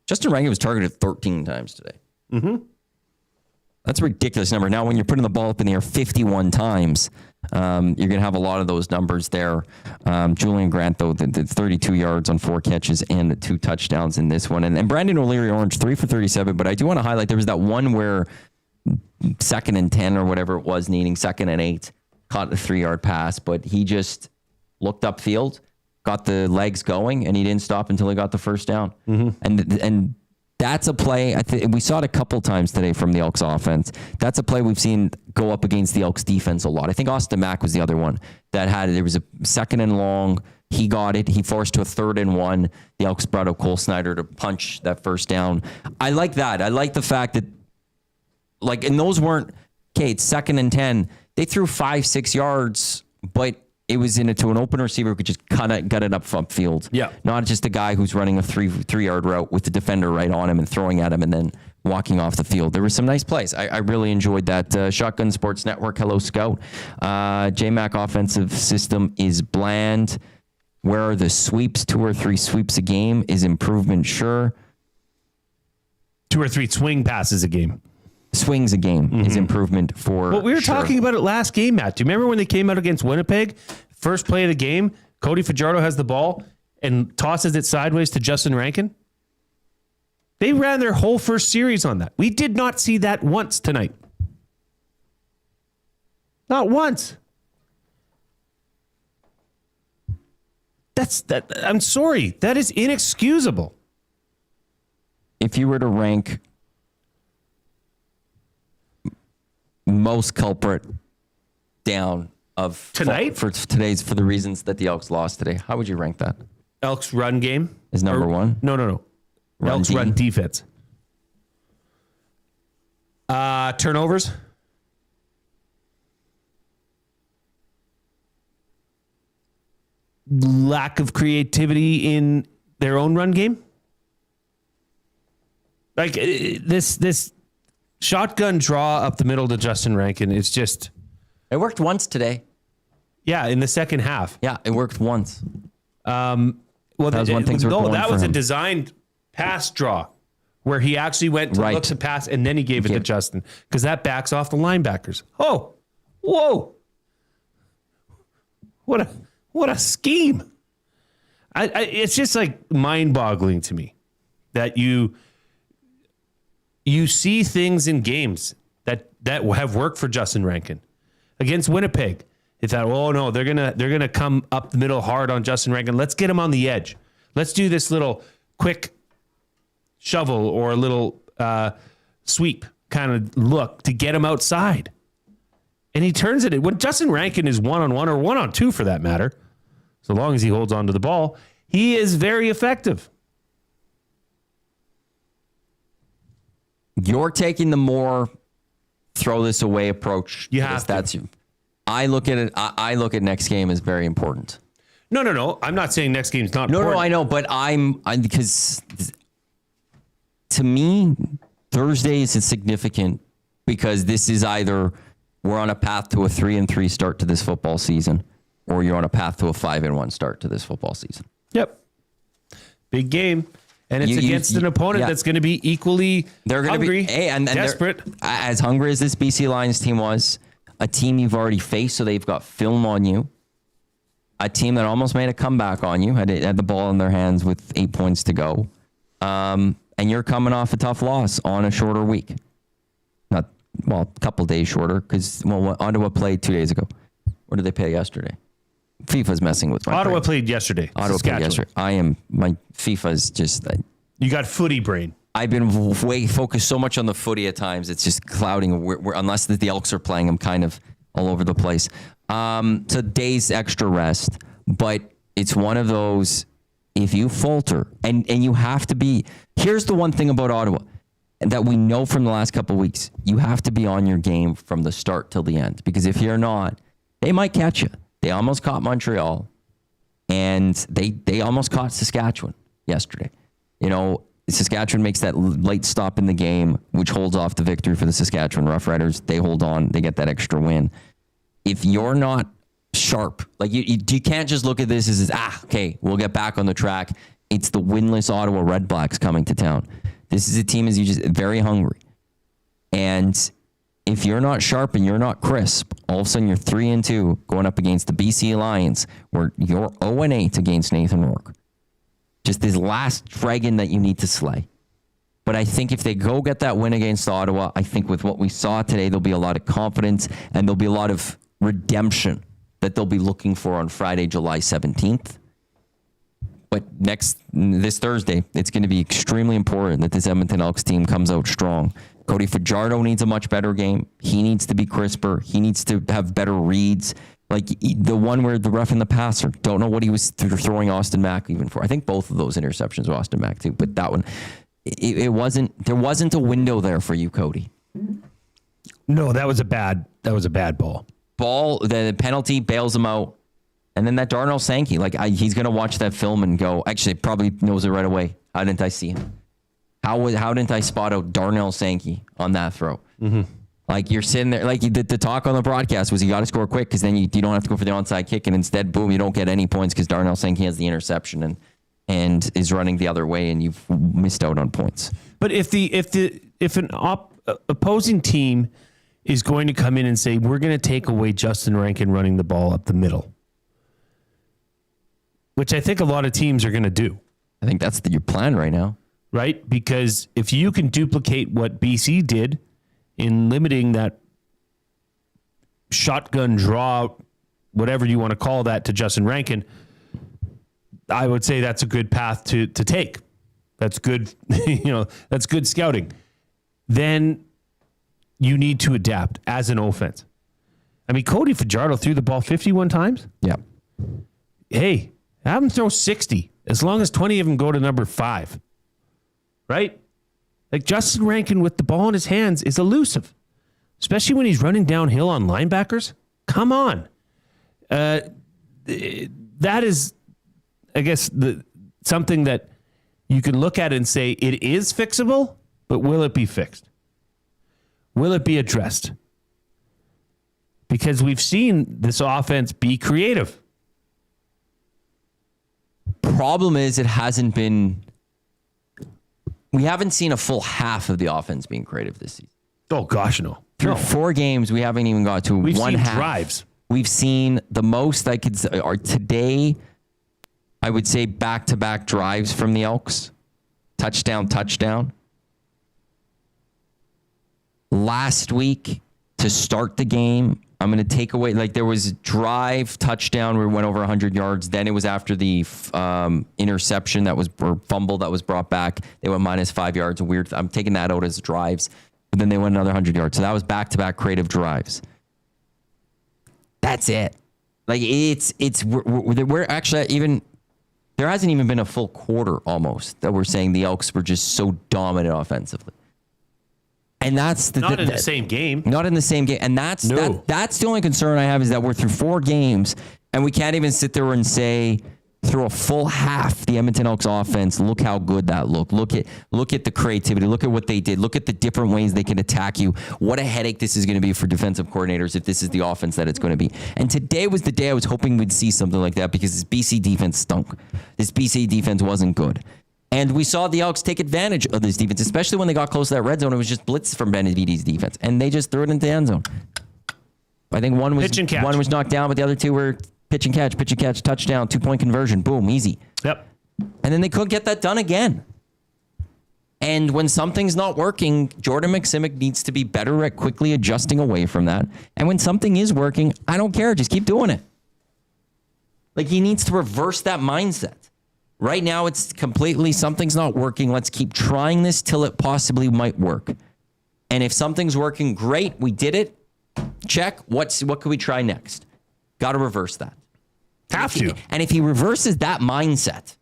Justin Rankin was targeted 13 times today. Mm-hmm. That's a ridiculous number. Now, when you're putting the ball up in the air 51 times, you're going to have a lot of those numbers there. Julian Grant, though, did 32 yards on 4 catches and the 2 touchdowns in this one. And Brandon O'Leary-Orange, 3 for 37. But I do want to highlight there was that one where 2nd and 10 or whatever it was, needing 2nd and 8, caught the 3-yard pass. But he just looked upfield, got the legs going, and he didn't stop until he got the first down. Mm-hmm. And that's a play. We saw it a couple times today from the Elks offense. That's a play we've seen go up against the Elks defense a lot. I think Austin Mack was the other one there was a 2nd and long. He got it. He forced to a 3rd and 1. The Elks brought up Cole Snyder to punch that first down. I like that. I like the fact that, and those weren't, it's 2nd and 10. They threw 5-6 yards, but it was to an open receiver who could just kind of gut it up upfield. Yeah. Not just a guy who's running a 3-yard route with the defender right on him and throwing at him and then walking off the field. There were some nice plays. I really enjoyed that. Shotgun Sports Network, hello, Scout. JMac offensive system is bland. Where are the sweeps? 2 or 3 sweeps a game. Is improvement sure? 2 or 3 swing passes a game. Swings a game is improvement for Well, we were talking about it last game, Matt. Do you remember when they came out against Winnipeg? First play of the game, Cody Fajardo has the ball and tosses it sideways to Justin Rankin. They ran their whole first series on that. We did not see that once tonight. Not once. I'm sorry. That is inexcusable. If you were to rank most culprit down of tonight for the reasons that the Elks lost today, how would you rank that? Elks run game is number one. No. Elks run D. defense. Turnovers. Lack of creativity in their own run game. Like this shotgun draw up the middle to Justin Rankin is just. It worked once today. Yeah, in the second half. Yeah, it worked once. Well, that was when things were going that for was a him. designed pass draw where he actually went to look to pass and then he gave it to Justin because that backs off the linebackers. Oh, whoa! What a scheme! It's just like mind-boggling to me that you see things in games that have worked for Justin Rankin against Winnipeg. They thought, oh no, they're gonna come up the middle hard on Justin Rankin. Let's get him on the edge. Let's do this little quick shovel or a little sweep kind of look to get him outside. And he turns it. When Justin Rankin is one-on-one or one-on-two for that matter, so long as he holds on to the ball, he is very effective. You're taking the more throw this away approach. You have to. That's you. I look at it. I look at next game as very important. No. I'm not saying next game's not important. No, I know, but I'm because to me, Thursday is significant because this is either we're on a path to a 3-3 start to this football season, or you're on a path to a 5-1 start to this football season. Yep. Big game. And it's against an opponent that's going to be equally hungry, and desperate. As hungry as this BC Lions team was, a team you've already faced, so they've got film on you. A team that almost made a comeback on you, had the ball in their hands with 8 points to go. And you're coming off a tough loss on a shorter week. A couple days shorter, because Ottawa played 2 days ago. Or did they play yesterday? FIFA's messing with my Ottawa brain. played yesterday. Ottawa played yesterday. My FIFA's just... You got footy brain. I've been focused so much on the footy at times. It's just clouding. Unless the Elks are playing, I'm kind of all over the place. So days extra rest, but it's one of those, if you falter, and you have to be, here's the one thing about Ottawa that we know from the last couple of weeks. You have to be on your game from the start till the end, because if you're not, they might catch you. They almost caught Montreal, and they almost caught Saskatchewan yesterday. You know, Saskatchewan makes that late stop in the game, which holds off the victory for the Saskatchewan Roughriders. They hold on. They get that extra win. If you're not sharp, like you can't just look at this as, okay, we'll get back on the track. It's the winless Ottawa Red Blacks coming to town. This is a team as you just very hungry. And if you're not sharp and you're not crisp, all of a sudden you're 3-2 going up against the BC Lions, where you're 0-8 against Nathan Rourke. Just this last dragon that you need to slay. But I think if they go get that win against Ottawa, I think with what we saw today, there'll be a lot of confidence and there'll be a lot of redemption that they'll be looking for on Friday, July 17th. But this Thursday, it's going to be extremely important that this Edmonton Elks team comes out strong. Cody Fajardo needs a much better game. He needs to be crisper. He needs to have better reads. Like the one where the roughing the passer, don't know what he was throwing Austin Mack even for. I think both of those interceptions were Austin Mack too, but that one, there wasn't a window there for you, Cody. No, that was a bad ball. The penalty bails him out. And then that Darnell Sankey, he's going to watch that film and go, actually probably knows it right away. How didn't I see him? How didn't I spot out Darnell Sankey on that throw? Mm-hmm. Like you're sitting there, like the talk on the broadcast was you got to score quick because then you don't have to go for the onside kick, and instead, boom, you don't get any points because Darnell Sankey has the interception and is running the other way, and you've missed out on points. But if an opposing team is going to come in and say we're going to take away Justin Rankin running the ball up the middle, which I think a lot of teams are going to do. I think that's your plan right now, right? Because if you can duplicate what BC did in limiting that shotgun draw, whatever you want to call that, to Justin Rankin, I would say that's a good path to take. That's good, that's good scouting. Then you need to adapt as an offense. I mean, Cody Fajardo threw the ball 51 times. Yeah. Hey, have him throw 60 as long as 20 of them go to number 5, right? Like Justin Rankin with the ball in his hands is elusive, especially when he's running downhill on linebackers. Come on. That is, I guess, something that you can look at and say it is fixable, but will it be fixed? Will it be addressed? Because we've seen this offense be creative. Problem is, it hasn't been. We haven't seen a full half of the offense being creative this season. Oh gosh, no. Through 4 games, we haven't even got to We've one seen half. drives. We've seen the most I could say, or today, I would say back-to-back drives from the Elks. Touchdown. Last week, to start the game, I'm going to take away, like there was drive, touchdown where we went over 100 yards. Then it was after the interception that was, or fumble that was brought back. They went minus 5 yards. Weird. I'm taking that out as drives. But then they went another 100 yards. So that was back-to-back creative drives. That's it. Like we're actually even, there hasn't even been a full quarter almost that we're saying the Elks were just so dominant offensively. And that's not in the same game. Not in the same game. And that's the only concern I have is that we're through 4 games and we can't even sit there and say through a full half, the Edmonton Elks offense, look how good that looked. Look at the creativity. Look at what they did. Look at the different ways they can attack you. What a headache this is going to be for defensive coordinators if this is the offense that it's going to be. And today was the day I was hoping we'd see something like that because this BC defense stunk. This BC defense wasn't good. And we saw the Elks take advantage of this defense, especially when they got close to that red zone. It was just blitz from Benevides' defense. And they just threw it into the end zone. I think one was knocked down, but the other 2 were pitch and catch, touchdown, 2-point conversion, boom, easy. Yep. And then they could get that done again. And when something's not working, Jordan McSimic needs to be better at quickly adjusting away from that. And when something is working, I don't care. Just keep doing it. Like he needs to reverse that mindset. Right now, it's completely something's not working. Let's keep trying this till it possibly might work. And if something's working, great. We did it. Check. What could we try next? Got to reverse that. Have to. And if he reverses that mindset,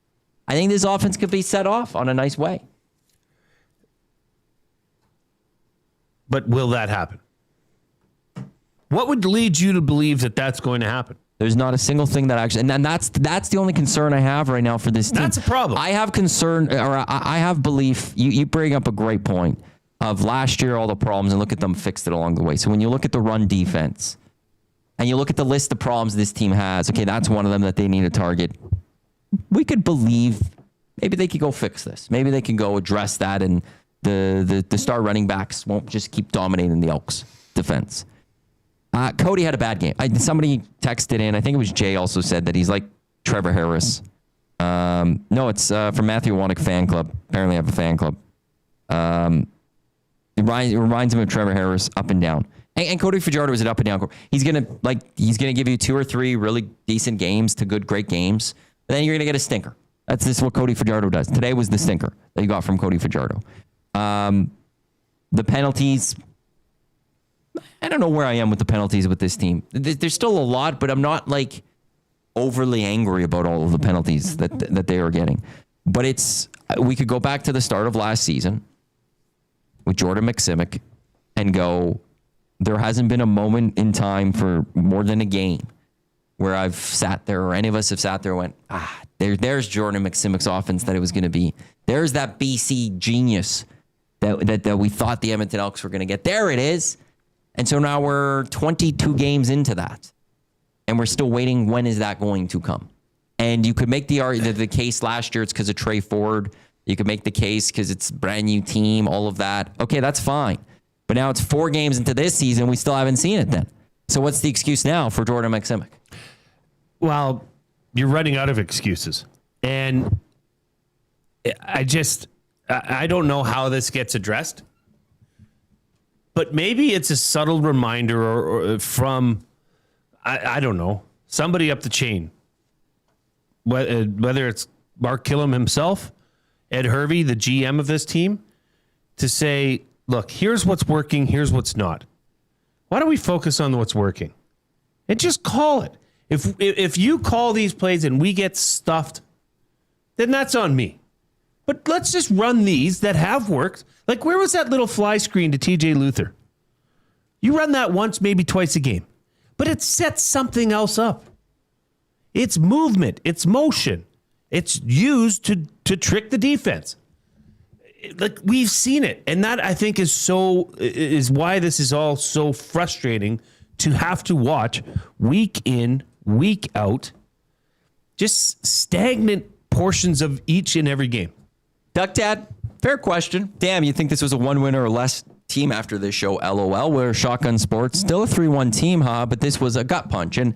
I think this offense could be set off on a nice way. But will that happen? What would lead you to believe that that's going to happen? There's not a single thing that actually, and that's the only concern I have right now for this team. That's a problem. I have concern, or I have belief. You bring up a great point of last year, all the problems, and look at them fixed it along the way. So when you look at the run defense, and you look at the list of problems this team has, okay, that's one of them that they need to target. We could believe maybe they could go fix this. Maybe they can go address that, and the star running backs won't just keep dominating the Elks defense. Cody had a bad game. Somebody texted in, I think it was Jay also said that he's like Trevor Harris. No, it's from Matthew Iwanyk fan club. Apparently I have a fan club. It reminds him of Trevor Harris up and down. And Cody Fajardo is an up and down. He's gonna give you 2 or 3 really decent games to great games. But then you're gonna get a stinker. That's just what Cody Fajardo does. Today was the stinker that you got from Cody Fajardo. The penalties. I don't know where I am with the penalties with this team. There's still a lot, but I'm not like overly angry about all of the penalties that they are getting. But we could go back to the start of last season with Jordan McSimic and go, there hasn't been a moment in time for more than a game where I've sat there or any of us have sat there and went, there's Jordan McSimic's offense that it was going to be. There's that BC genius that we thought the Edmonton Elks were going to get. There it is. And so now we're 22 games into that. And we're still waiting. When is that going to come? And you could make the case last year, it's because of Trey Ford. You could make the case because it's a brand new team, all of that. Okay, that's fine. But now it's 4 games into this season. We still haven't seen it then. So what's the excuse now for Jordan McSimic? Well, you're running out of excuses. And I don't know how this gets addressed. But maybe it's a subtle reminder or from, I don't know, somebody up the chain. Whether it's Mark Killam himself, Ed Hervey, the GM of this team, to say, look, here's what's working, here's what's not. Why don't we focus on what's working? And just call it. If you call these plays and we get stuffed then that's on me. But let's just run these that have worked. Like, where was that little fly screen to TJ Luther? You run that once, maybe twice a game. But it sets something else up. It's movement. It's motion. It's used to trick the defense. Like, we've seen it. And that, I think, is why this is all so frustrating to have to watch week in, week out, just stagnant portions of each and every game. Duck Dad, fair question. Damn, you think this was a one winner or less team after this show? LOL. We're Shotgun Sports, still a 3-1 team, huh? But this was a gut punch. And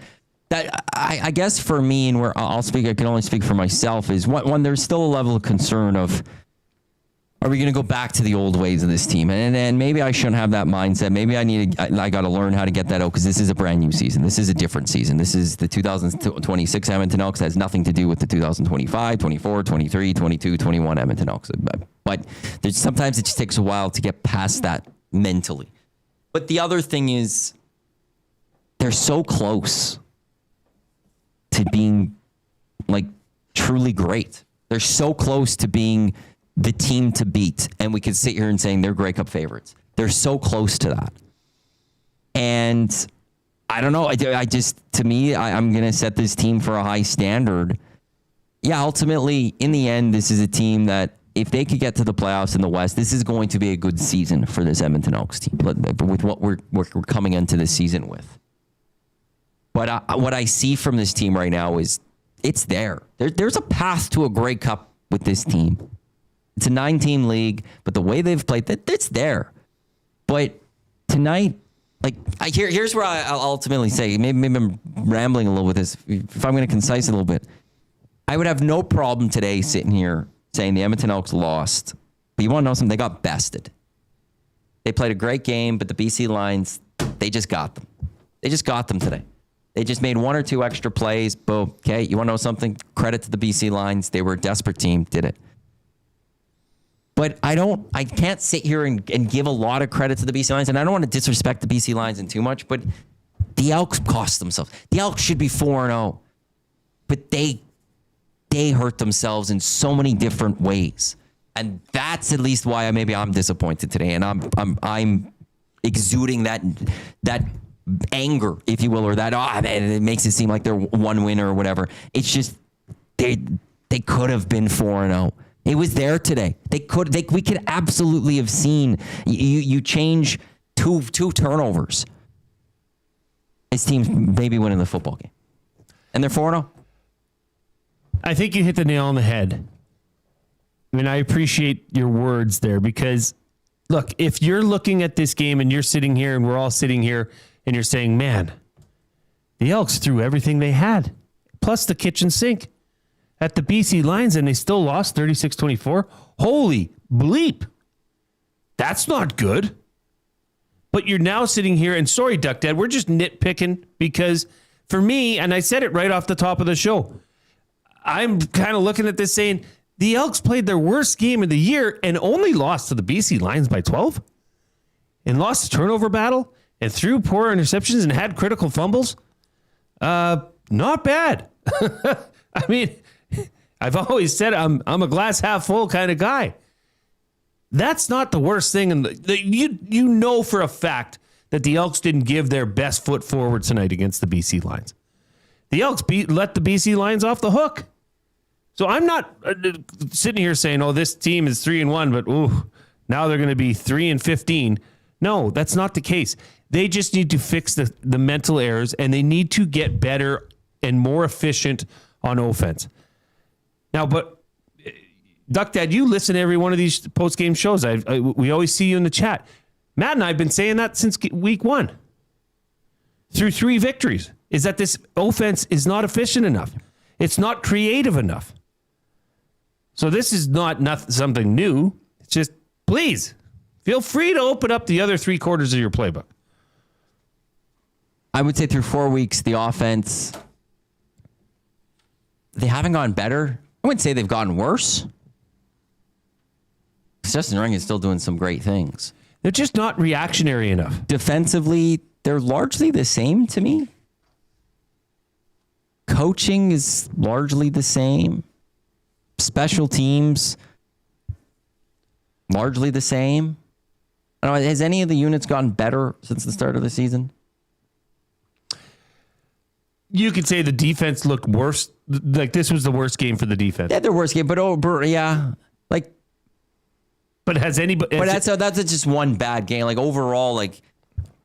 that, I guess for me, and I can only speak for myself, is one, there's still a level of concern of, are we going to go back to the old ways of this team? And maybe I shouldn't have that mindset. Maybe I got to learn how to get that out, because this is a brand new season. This is a different season. This is the 2026 Edmonton Elks. That has nothing to do with the 2025, 24, 23, 22, 21 Edmonton Elks. But sometimes it just takes a while to get past that mentally. But the other thing is, they're so close to being like truly great. They're so close to being the team to beat, and we could sit here and saying they're Grey Cup favorites. They're so close to that. And I don't know. I'm going to set this team for a high standard. Yeah, ultimately, in the end, this is a team that if they could get to the playoffs in the West, this is going to be a good season for this Edmonton Elks team, with what we're coming into this season with. But what I see from this team right now is it's there. There's a path to a Grey Cup with this team. It's a 9-team league, but the way they've played, it's there. But tonight, here's where I'll ultimately say, maybe I'm rambling a little with this. If I'm going to concise a little bit, I would have no problem today sitting here saying the Edmonton Elks lost. But you want to know something? They got bested. They played a great game, but the BC Lions, they just got them. They just got them today. They just made one or two extra plays. Boom. Okay, you want to know something? Credit to the BC Lions. They were a desperate team. Did it. But I can't sit here and give a lot of credit to the BC Lions, and I don't want to disrespect the BC Lions in too much, but the Elks cost themselves. The Elks should be 4-0, but they hurt themselves in so many different ways, and that's at least why I'm disappointed today, and I'm exuding that anger, if you will, or that and it makes it seem like they're one winner or whatever. It's just they could have been 4-0. It was there today. We could absolutely have seen you change two turnovers. This team's maybe winning the football game, and they're 4-0. I think you hit the nail on the head. I mean, I appreciate your words there, because look, if you're looking at this game and you're sitting here and we're all sitting here and you're saying, man, the Elks threw everything they had, plus the kitchen sink at the BC Lions, and they still lost 36-24. Holy bleep. That's not good. But you're now sitting here, and sorry, Duck Dad, we're just nitpicking, because for me, and I said it right off the top of the show, I'm kind of looking at this saying, the Elks played their worst game of the year and only lost to the BC Lions by 12, and lost the turnover battle, and threw poor interceptions and had critical fumbles. Not bad. I mean, I've always said I'm a glass half full kind of guy. That's not the worst thing. And you know for a fact that the Elks didn't give their best foot forward tonight against the BC Lions. The Elks let the BC Lions off the hook. So I'm not sitting here saying, oh, this team is 3-1, but now they're going to be 3-15. No, that's not the case. They just need to fix the mental errors, and they need to get better and more efficient on offense. Now, but Duck Dad, you listen to every one of these post-game shows. We always see you in the chat. Matt and I have been saying that since week 1. Through 3 victories, is that this offense is not efficient enough. It's not creative enough. So this is not something new. It's just, please, feel free to open up the other 3 quarters of your playbook. I would say through 4 weeks, the offense, they haven't gotten better. I wouldn't say they've gotten worse. Justin Ring is still doing some great things. They're just not reactionary enough. Defensively, they're largely the same to me. Coaching is largely the same. special teams largely the same. I don't know, has any of the units gotten better since the start of the season? You could say the defense looked worse. Like this was the worst game for the defense. Yeah, their worst game, but yeah, like. But has anybody? But that's just one bad game. Like overall, like,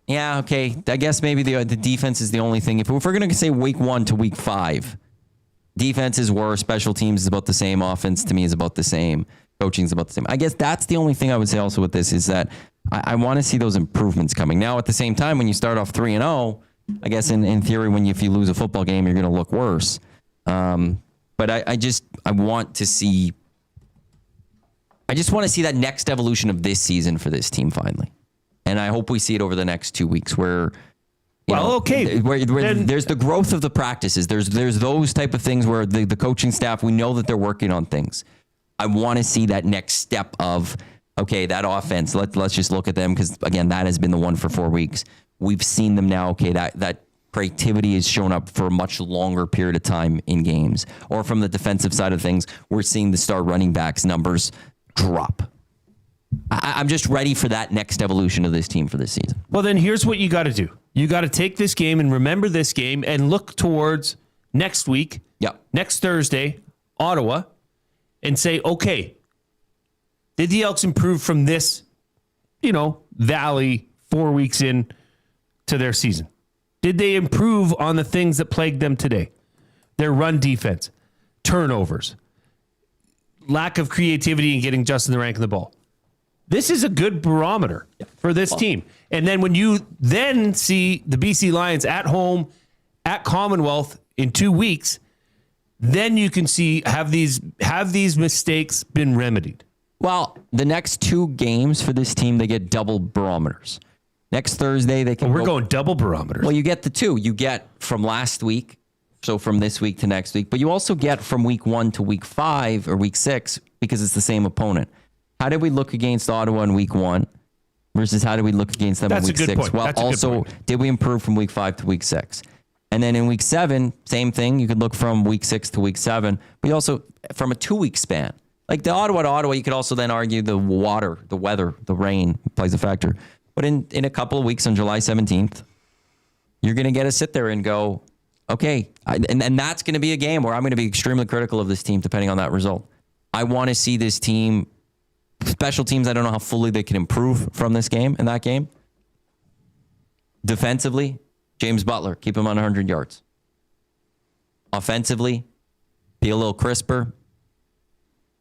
yeah, okay. I guess maybe the defense is the only thing. If we're going to say week 1 to week 5, defense is worse. Special teams is about the same. Offense to me is about the same. Coaching is about the same. I guess that's the only thing I would say also with this is that I want to see those improvements coming. Now, at the same time, when you start off 3-0, I guess in theory, if you lose a football game, you're going to look worse. But I want to see. I just want to see that next evolution of this season for this team finally, and I hope we see it over the next 2 weeks. Where there's the growth of the practices. There's those type of things where the coaching staff, we know that they're working on things. I want to see that next step of, okay, that offense, let's just look at them because, again, that has been the one for 4 weeks. We've seen them now, okay, that creativity has shown up for a much longer period of time in games. Or from the defensive side of things, we're seeing the star running backs numbers drop. I'm just ready for that next evolution of this team for this season. Well, then here's what you got to do. You got to take this game and remember this game and look towards next week, next Thursday, Ottawa, and say, okay, did the Elks improve from this, valley 4 weeks in to their season? Did they improve on the things that plagued them today? Their run defense, turnovers, lack of creativity in getting Justin the rank of the ball. This is a good barometer for this team. And then when you then see the BC Lions at home at Commonwealth in 2 weeks, then you can see have these mistakes been remedied. Well, the next 2 games for this team, they get double barometers. Next Thursday, they can. We're going double barometers. Well, you get the 2. You get from last week, so from this week to next week, but you also get from week 1 to week 5 or week 6 because it's the same opponent. How did we look against Ottawa in week 1 versus how did we look against them in week 6? Point. Well, also, did we improve from week 5 to week 6? And then in week 7, same thing. You could look from week 6 to week 7, but you also from a 2-week span. Like the Ottawa to Ottawa, you could also then argue the water, the weather, the rain plays a factor. But in a couple of weeks on July 17th, you're going to get to sit there and go, okay, and that's going to be a game where I'm going to be extremely critical of this team depending on that result. I want to see this team, special teams, I don't know how fully they can improve from this game and that game. Defensively, James Butler, keep him on 100 yards. Offensively, be a little crisper.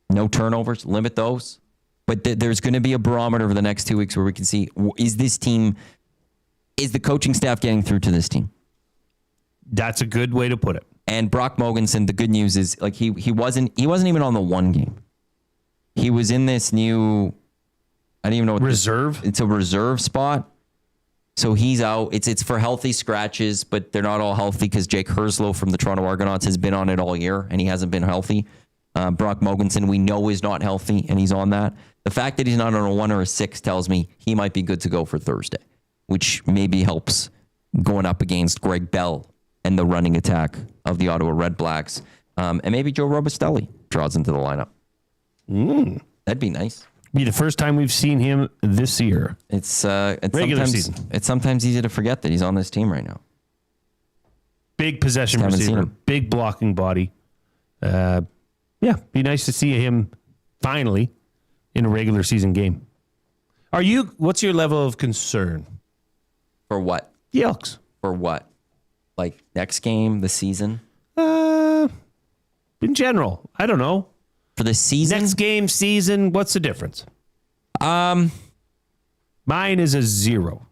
No turnovers, limit those. But there's going to be a barometer over the next 2 weeks where we can see, is the coaching staff getting through to this team? That's a good way to put it. And Brock Mogensen, the good news is like he wasn't even on the 1 game. He was in this new, I don't even know what reserve. It's a reserve spot. So he's out. It's for healthy scratches, but they're not all healthy because Jake Herslow from the Toronto Argonauts has been on it all year and he hasn't been healthy. Brock Mogensen, we know is not healthy and he's on that. The fact that he's not on a 1 or a 6 tells me he might be good to go for Thursday, which maybe helps going up against Greg Bell and the running attack of the Ottawa Red Blacks. And maybe Joe Robustelli draws into the lineup. That'd be nice. Be the first time we've seen him this year. It's regular season. It's sometimes easy to forget that he's on this team right now. Big possession receiver, big blocking body. Be nice to see him finally in a regular season game. What's your level of concern? For what? The Elks. For what? Like next game, the season? In general, I don't know. For the season? Next game, season, what's the difference? Mine is a 0.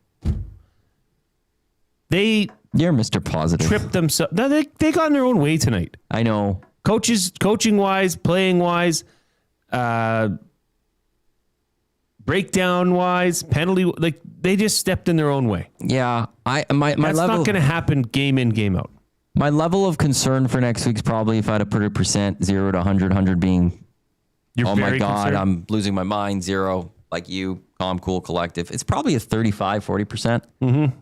You're Mr. Positive. Tripped themselves. No, they got in their own way tonight. I know. Coaching wise, playing wise, breakdown wise, penalty, like they just stepped in their own way. Yeah, my That's level, not going to happen game in, game out. My level of concern for next week's probably if I had to put a percent 0 to 100 being, oh my God, concerned? I'm losing my mind. 0, like you, calm, cool, collective. It's probably a 35, 40%.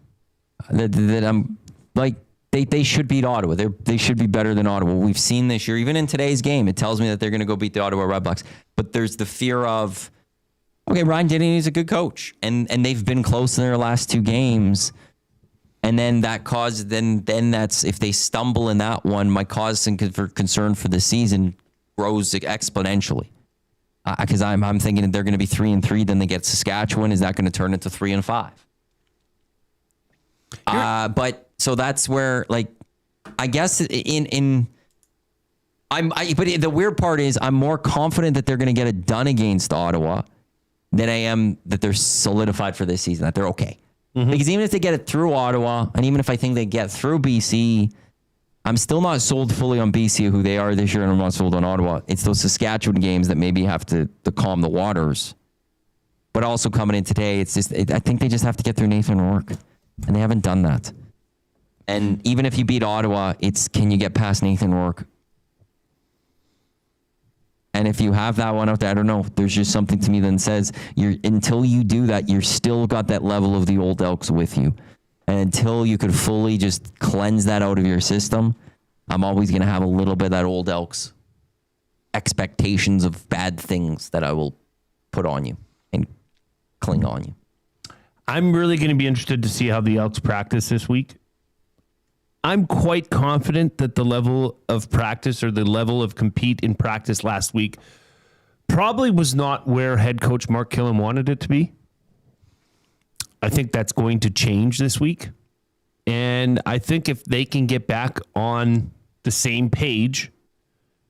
That I'm like, They should beat Ottawa. They should be better than Ottawa. We've seen this year, even in today's game, it tells me that they're going to go beat the Ottawa Redblacks. But there's the fear of, okay, Ryan Denny's a good coach, and they've been close in their last 2 games. And then that causes, then that's, if they stumble in that one, my cause for concern for the season grows exponentially. Because I'm thinking that they're going to be 3-3, then they get Saskatchewan. Is that going to turn into 3-5? But so that's where, like, I guess but the weird part is I'm more confident that they're going to get it done against Ottawa than I am that they're solidified for this season, that they're okay. Mm-hmm. Because even if they get it through Ottawa, and even if I think they get through BC, I'm still not sold fully on BC, who they are this year, and I'm not sold on Ottawa. It's those Saskatchewan games that maybe have to calm the waters. But also coming in today, it's just I think they just have to get through Nathan Rourke, and they haven't done that. And even if you beat Ottawa, it's can you get past Nathan Rourke? And if you have that one out there, I don't know. There's just something to me that says until you do that, you're still got that level of the old Elks with you. And until you could fully just cleanse that out of your system, I'm always going to have a little bit of that old Elks expectations of bad things that I will put on you and cling on you. I'm really going to be interested to see how the Elks practice this week. I'm quite confident that the level of practice or the level of compete in practice last week probably was not where head coach Mark Killam wanted it to be. I think that's going to change this week. And I think if they can get back on the same page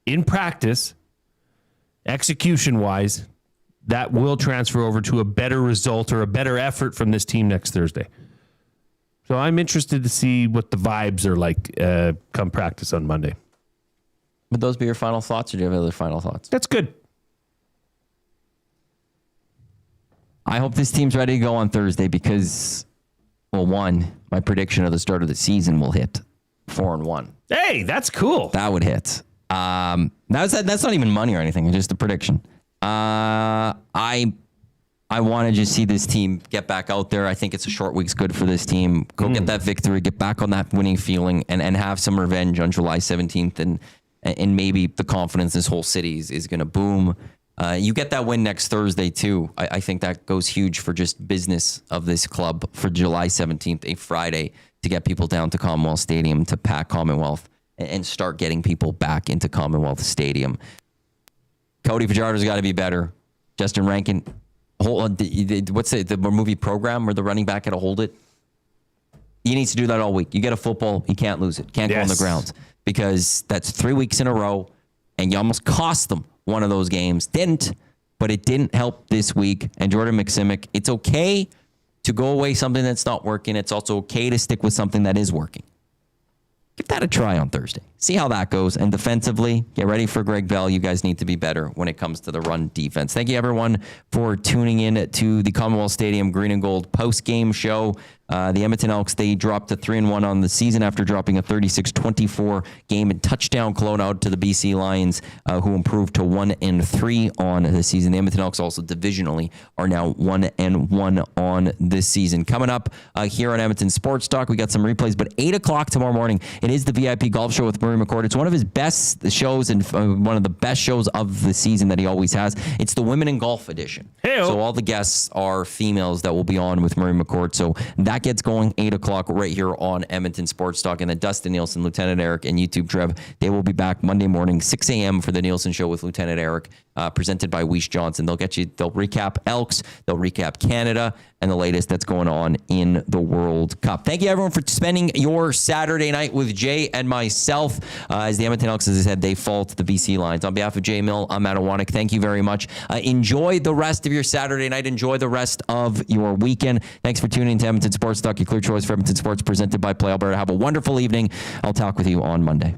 in practice, execution-wise, that will transfer over to a better result or a better effort from this team next Thursday. So I'm interested to see what the vibes are like come practice on Monday. Would those be your final thoughts, or do you have other final thoughts? That's good. I hope this team's ready to go on Thursday because, well, one, my prediction of the start of the season will hit 4-1. Hey, that's cool. That would hit. That's not even money or anything. It's just a prediction. I want to just see this team get back out there. I think it's a short week's good for this team. Go get that victory, get back on that winning feeling, and have some revenge on July 17th, and maybe the confidence in this whole city is going to boom. You get that win next Thursday, too. I think that goes huge for just business of this club for July 17th, a Friday, to get people down to Commonwealth Stadium, to pack Commonwealth, and start getting people back into Commonwealth Stadium. Cody Fajardo's got to be better. Justin Rankin, what's the movie Program where the running back had to hold it? He needs to do that all week. You get a football, you can't lose it. Can't go on the ground, because that's 3 weeks in a row, and you almost cost them one of those games. Didn't, but it didn't help this week. And Jordan McSimic, it's okay to go away something that's not working. It's also okay to stick with something that is working. Give that a try on Thursday. See how that goes. And defensively, get ready for Greg Bell. You guys need to be better when it comes to the run defense. Thank you, everyone, for tuning in to the Commonwealth Stadium Green and Gold post-game show. The Edmonton Elks, they dropped to 3-1 on the season after dropping a 36-24 game and touchdown Kelowna out to the BC Lions, who improved to 1-3 on the season. The Edmonton Elks also divisionally are now 1-1 on this season. Coming up here on Edmonton Sports Talk, we got some replays, but 8 o'clock tomorrow morning, it is the VIP Golf Show with Murray McCord. It's one of his best shows and one of the best shows of the season that he always has. It's the Women in Golf edition. Hey-o. So all the guests are females that will be on with Murray McCord. So that gets going 8 o'clock right here on Edmonton Sports Talk. And then Dustin Nielsen, Lieutenant Eric, and YouTube Trev, they will be back Monday morning, 6 a.m. for the Nielsen Show with Lieutenant Eric, presented by Weish Johnson. They'll recap Elks, they'll recap Canada, and the latest that's going on in the World Cup. Thank you, everyone, for spending your Saturday night with Jay and myself. As the Edmonton Elks, as I said, they fall to the BC Lions. On behalf of Jay Mill, I'm Matt Iwanyk. Thank you very much. Enjoy the rest of your Saturday night. Enjoy the rest of your weekend. Thanks for tuning in to Edmonton Sports Talk, your clear choice for Edmonton Sports, presented by Play Alberta. Have a wonderful evening. I'll talk with you on Monday.